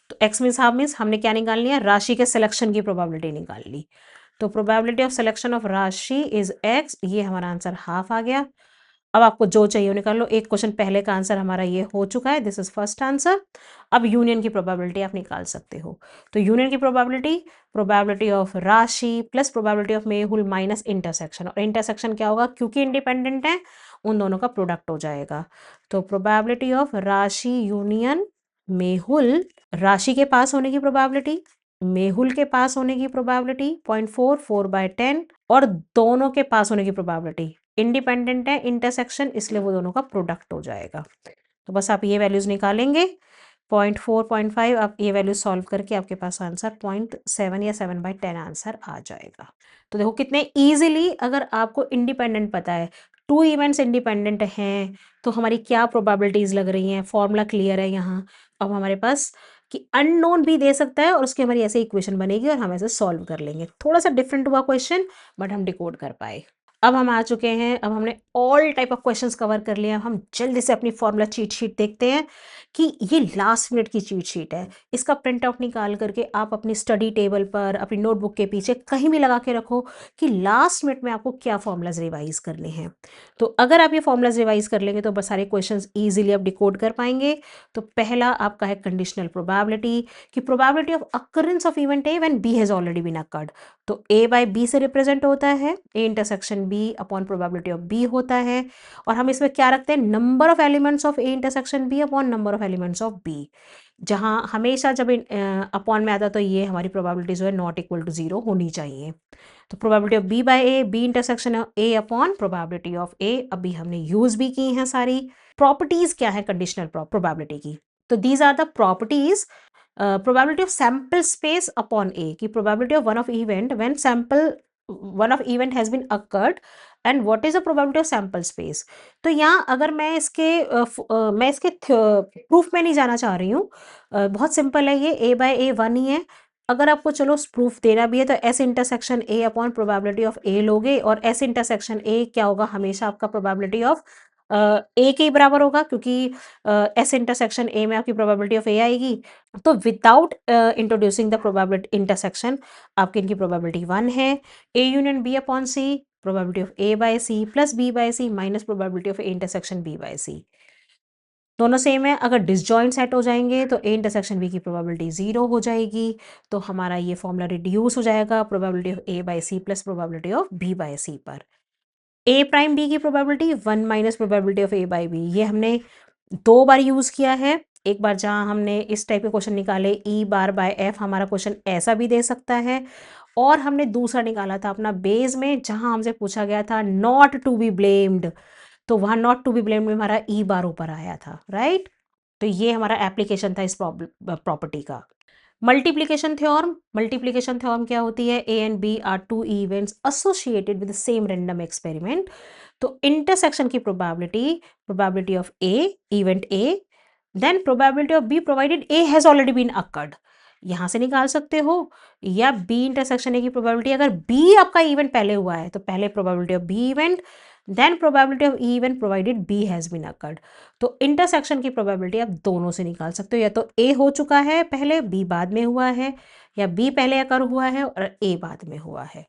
S1: तो x मीन्स हमने क्या निकाल लिया, राशि के सिलेक्शन की प्रोबेबिलिटी निकाल ली। तो प्रोबेबिलिटी ऑफ सिलेक्शन ऑफ राशि इज x, ये हमारा आंसर हाफ आ गया। अब आपको जो चाहिए वो निकाल लो। एक क्वेश्चन पहले का आंसर हमारा ये हो चुका है, दिस इज फर्स्ट आंसर। अब यूनियन की प्रोबेबिलिटी आप निकाल सकते हो। तो यूनियन की प्रोबेबिलिटी ऑफ राशि plus probability of Mehul minus intersection, और इंटरसेक्शन क्या होगा, क्योंकि इंडिपेंडेंट है उन दोनों का प्रोडक्ट हो जाएगा। तो प्रोबेबिलिटी ऑफ राशि यूनियन मेहुल, राशि के पास होने की प्रोबेबिलिटी, मेहुल के पास होने की प्रोबेबिलिटी 0.4, 4/10, और दोनों के पास होने की प्रोबेबिलिटी, इंडिपेंडेंट है इंटरसेक्शन इसलिए वो दोनों का प्रोडक्ट हो जाएगा। तो बस आप ये वैल्यूज निकालेंगे 0.4, 0.5, आप ये वैल्यूज सॉल्व करके आपके पास आंसर 0.7 या 7/10 आंसर आ जाएगा। तो देखो कितने ईजिली, अगर आपको इंडिपेंडेंट पता है 2 इवेंट्स इंडिपेंडेंट हैं, तो हमारी क्या प्रोबेबिलिटीज़ लग रही हैं? फॉर्मूला क्लियर है यहाँ। अब हमारे पास कि अननोन भी दे सकता है और उसकी हमारी ऐसे इक्वेशन बनेगी और हम ऐसे सॉल्व कर लेंगे। थोड़ा-सा डिफरेंट हुआ क्वेश्चन, बट हम डिकोड कर पाए। अब हम आ चुके हैं, अब हमने all type of questions cover कर लिए हैं। हम जल्दी से अपनी फॉर्मूला चीट शीट देखते हैं कि ये लास्ट मिनट की चीट शीट है। इसका प्रिंट आउट निकाल करके आप अपनी स्टडी टेबल पर, अपनी नोटबुक के पीछे कहीं भी लगा के रखो कि लास्ट मिनट में आपको क्या फॉर्मूलाज रिवाइज करने हैं। तो अगर आप ये फॉर्मूलाज रिवाइज कर लेंगे तो बस सारे क्वेश्चंस इजीली आप डिकोड कर पाएंगे। तो पहला आपका है कंडीशनल प्रोबेबिलिटी, कि probability of occurrence of event A when B has already been occurred. तो ए बाय बी से रिप्रेजेंट होता है, A intersection B upon probability of B होता है। और हम इसमें क्या रखते हैं, number of elements of A intersection B upon number of elements of B. जहां हमेशा जब अपॉन में आता है तो ये हमारी प्रोबेबिलिटी जो है नॉट इक्वल टू 0 होनी चाहिए। तो probability of B by A, B intersection A upon probability of A, अभी हमने यूज भी की हैं सारी। प्रॉपर्टीज क्या है कंडीशनल प्रोबेबिलिटी की? तो these are the properties. Probability of sample space upon A, की probability of one of event when sample one of event has been occurred and what is the probability of sample space. तो यहाँ अगर मैं इसके proof में नहीं जाना चाह रही हूँ। बहुत सिंपल है, ये ए बाय ए 1 ही है। अगर आपको चलो प्रूफ देना भी है तो S intersection A upon probability of A लोगे, और एस इंटरसेक्शन ए क्या होगा, हमेशा आपका प्रोबेबिलिटी ऑफ ए के ही बराबर होगा, क्योंकि एस इंटरसेक्शन ए में आपकी प्रोबेबिलिटी ऑफ ए आएगी। तो without introducing the probability intersection आपकी इनकी प्रोबेबिलिटी 1 है। A union B upon C, probability of A by C plus B by C minus probability of A intersection B by C, दोनों same है। अगर disjoint set हो जाएंगे तो A intersection B की प्रोबेबिलिटी 0 हो जाएगी। तो हमारा ये फॉर्मूला रिड्यूस हो जाएगा probability of A by C plus probability of B by C पर। ए प्राइम बी की probability 1 minus probability of A by B, ये हमने 2 बार यूज किया है। एक बार जहां हमने इस टाइप के क्वेश्चन निकाले, ई बार बाय एफ, हमारा क्वेश्चन ऐसा भी दे सकता है। और हमने दूसरा निकाला था अपना बेस में, जहां हमसे पूछा गया था नॉट टू बी ब्लेम्ड, तो वहां नॉट टू बी ब्लेम्ड में हमारा ई बार ऊपर आया था, राइट। तो ये हमारा एप्लीकेशन था इस प्रॉपर्टी का। मल्टीप्लीकेशन थ्योरम क्या होती है, A and B are two events associated with the same random experiment. तो इंटरसेक्शन की probability of A, event A, then probability of B provided A has already been occurred, यहां से निकाल सकते हो। या बी इंटरसेक्शन ए की प्रोबेबिलिटी, अगर बी आपका इवेंट पहले हुआ है तो पहले probability of B event, then probability of E event provided B has been occurred. तो इंटरसेक्शन की प्रोबेबिलिटी आप दोनों से निकाल सकते हो, या तो ए हो चुका है पहले, बी बाद में हुआ है, या बी पहले अकर हुआ है और ए बाद में हुआ है।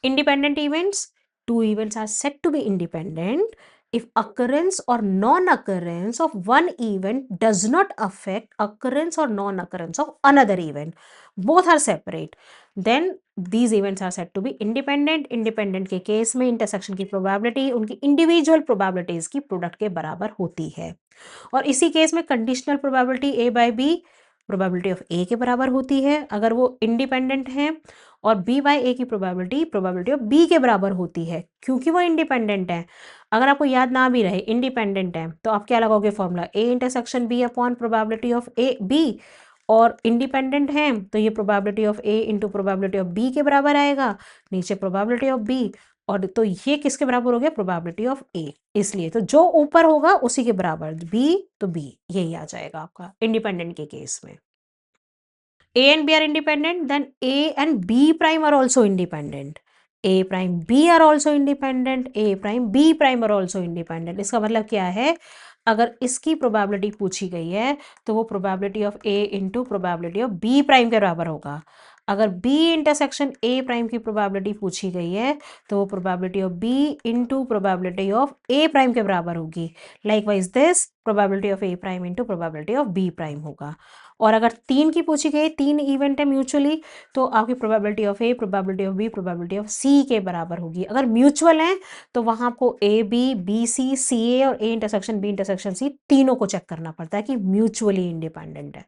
S1: Independent events, two events are said to be independent if occurrence or non-occurrence of one event does not affect occurrence or non-occurrence of another event. Both are separate. Then these events are said to be independent. Independent के case में intersection की probability उनकी individual probabilities की product के बराबर होती है। और इसी केस में conditional probability A by B probability of A के बराबर होती है अगर वो इंडिपेंडेंट हैं, और बी बाय ए की प्रोबेबिलिटी ऑफ बी के बराबर होती है क्योंकि वो इंडिपेंडेंट है। अगर आपको याद ना भी रहे इंडिपेंडेंट है तो आप क्या लगाओगे formula, A intersection B upon probability of A B, और इंडिपेंडेंट है तो ये probability of A into probability of B के बराबर आएगा, नीचे प्रोबेबिलिटी ऑफ बी, और तो ये किसके बराबर हो गया, प्रोबेबिलिटी ऑफ ए। इसलिए तो जो ऊपर होगा उसी के बराबर, बी तो बी, यही आ जाएगा आपका इंडिपेंडेंट के केस में। A and B are independent, then A and B prime are also independent. A prime B are also independent. A prime B prime are also independent. इसका मतलब क्या है, अगर इसकी प्रोबेबिलिटी पूछी गई है तो वो probability of A into probability of B prime के बराबर होगा। अगर B इंटरसेक्शन A प्राइम की प्रोबेबिलिटी पूछी गई है तो वो probability of B into probability of A prime के बराबर होगी। Likewise this probability of A prime into probability of B prime होगा। और अगर 3 की पूछी गई, 3 इवेंट है म्यूचुअली, तो आपकी probability of A, probability of B, probability of C के बराबर होगी। अगर म्यूचुअल है तो वहां आपको A B, B C, C A और A intersection B intersection C तीनों को चेक करना पड़ता है कि म्यूचुअली इंडिपेंडेंट है।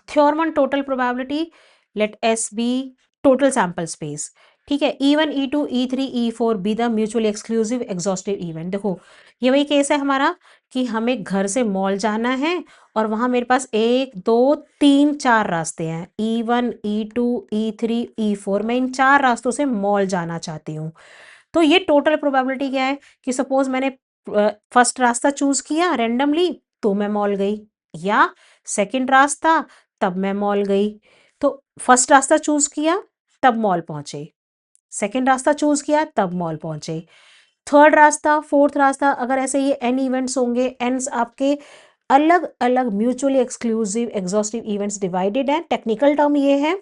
S1: Theorem on total probability, let S be total sample space. ठीक है। E1, E2, E3, E4 be the mutually exclusive exhaustive event. देखो ये वही केस है हमारा कि हमें घर से मॉल जाना है और वहां मेरे पास 1 2 3 4 रास्ते हैं, E1, E2, E3, E4। मैं इन 4 रास्तों से मॉल जाना चाहती हूँ। तो ये टोटल प्रोबेबिलिटी क्या है कि सपोज मैंने फर्स्ट रास्ता चूज किया रैंडमली तो मैं मॉल गई, या सेकंड रास्ता तब मैं मॉल गई। तो फर्स्ट रास्ता चूज किया तब मॉल पहुंचे, सेकंड रास्ता चूज किया तब मॉल पहुंचे, थर्ड रास्ता, फोर्थ रास्ता, अगर ऐसे ये एन इवेंट्स होंगे, एंड्स आपके अलग अलग mutually exclusive exhaustive events divided है, टेक्निकल टर्म ये है।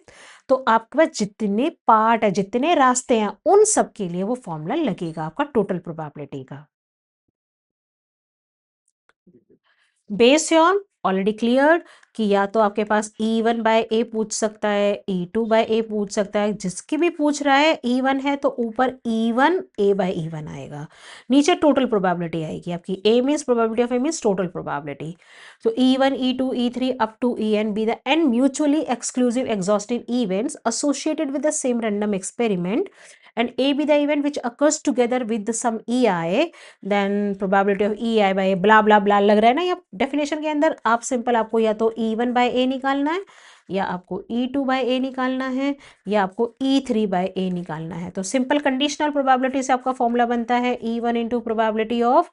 S1: तो आपके पास जितने पार्ट है, जितने रास्ते हैं, उन सब के लिए वो फॉर्मूला लगेगा आपका टोटल प्रोबेबिलिटी का। बेस्ड ऑन ऑलरेडी क्लियर कि या तो आपके पास E1 बाय ए पूछ सकता है, E2 बाय ए पूछ सकता है, जिसकी भी पूछ रहा है E1 है तो ऊपर E1 A बाय E1 आएगा, नीचे टोटल प्रोबेबिलिटी आएगी आपकी। A means probability of A means total probability. तो E1, E2, E3 up to En be the n mutually exclusive exhaustive events associated with the same random experiment, and A be the event which occurs together with some EI, then probability of EI by blah blah blah लग रहा है ना या definition के अंदर। आप simple आपको या तो E1 बाय ए निकालना है, या आपको E2 बाय ए निकालना है, या आपको E3 बाय ए निकालना है। तो सिंपल कंडीशनल प्रोबेबिलिटी से आपका फॉर्मूला बनता है E1 into probability of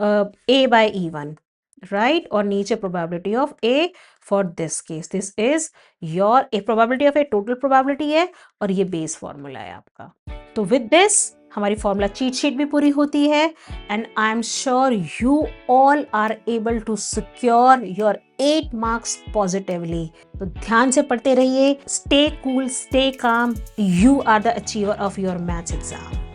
S1: A by E1, right, और नीचे probability of A for this case. This is your A probability of A total probability है और ये बेस फॉर्मूला है आपका। तो विद दिस हमारी फॉर्मूला चीट शीट भी पूरी होती है, and I am sure you all are able to secure your 8 marks positively. तो ध्यान से पढ़ते रहिए, stay cool, stay calm, you are the achiever of your maths exam.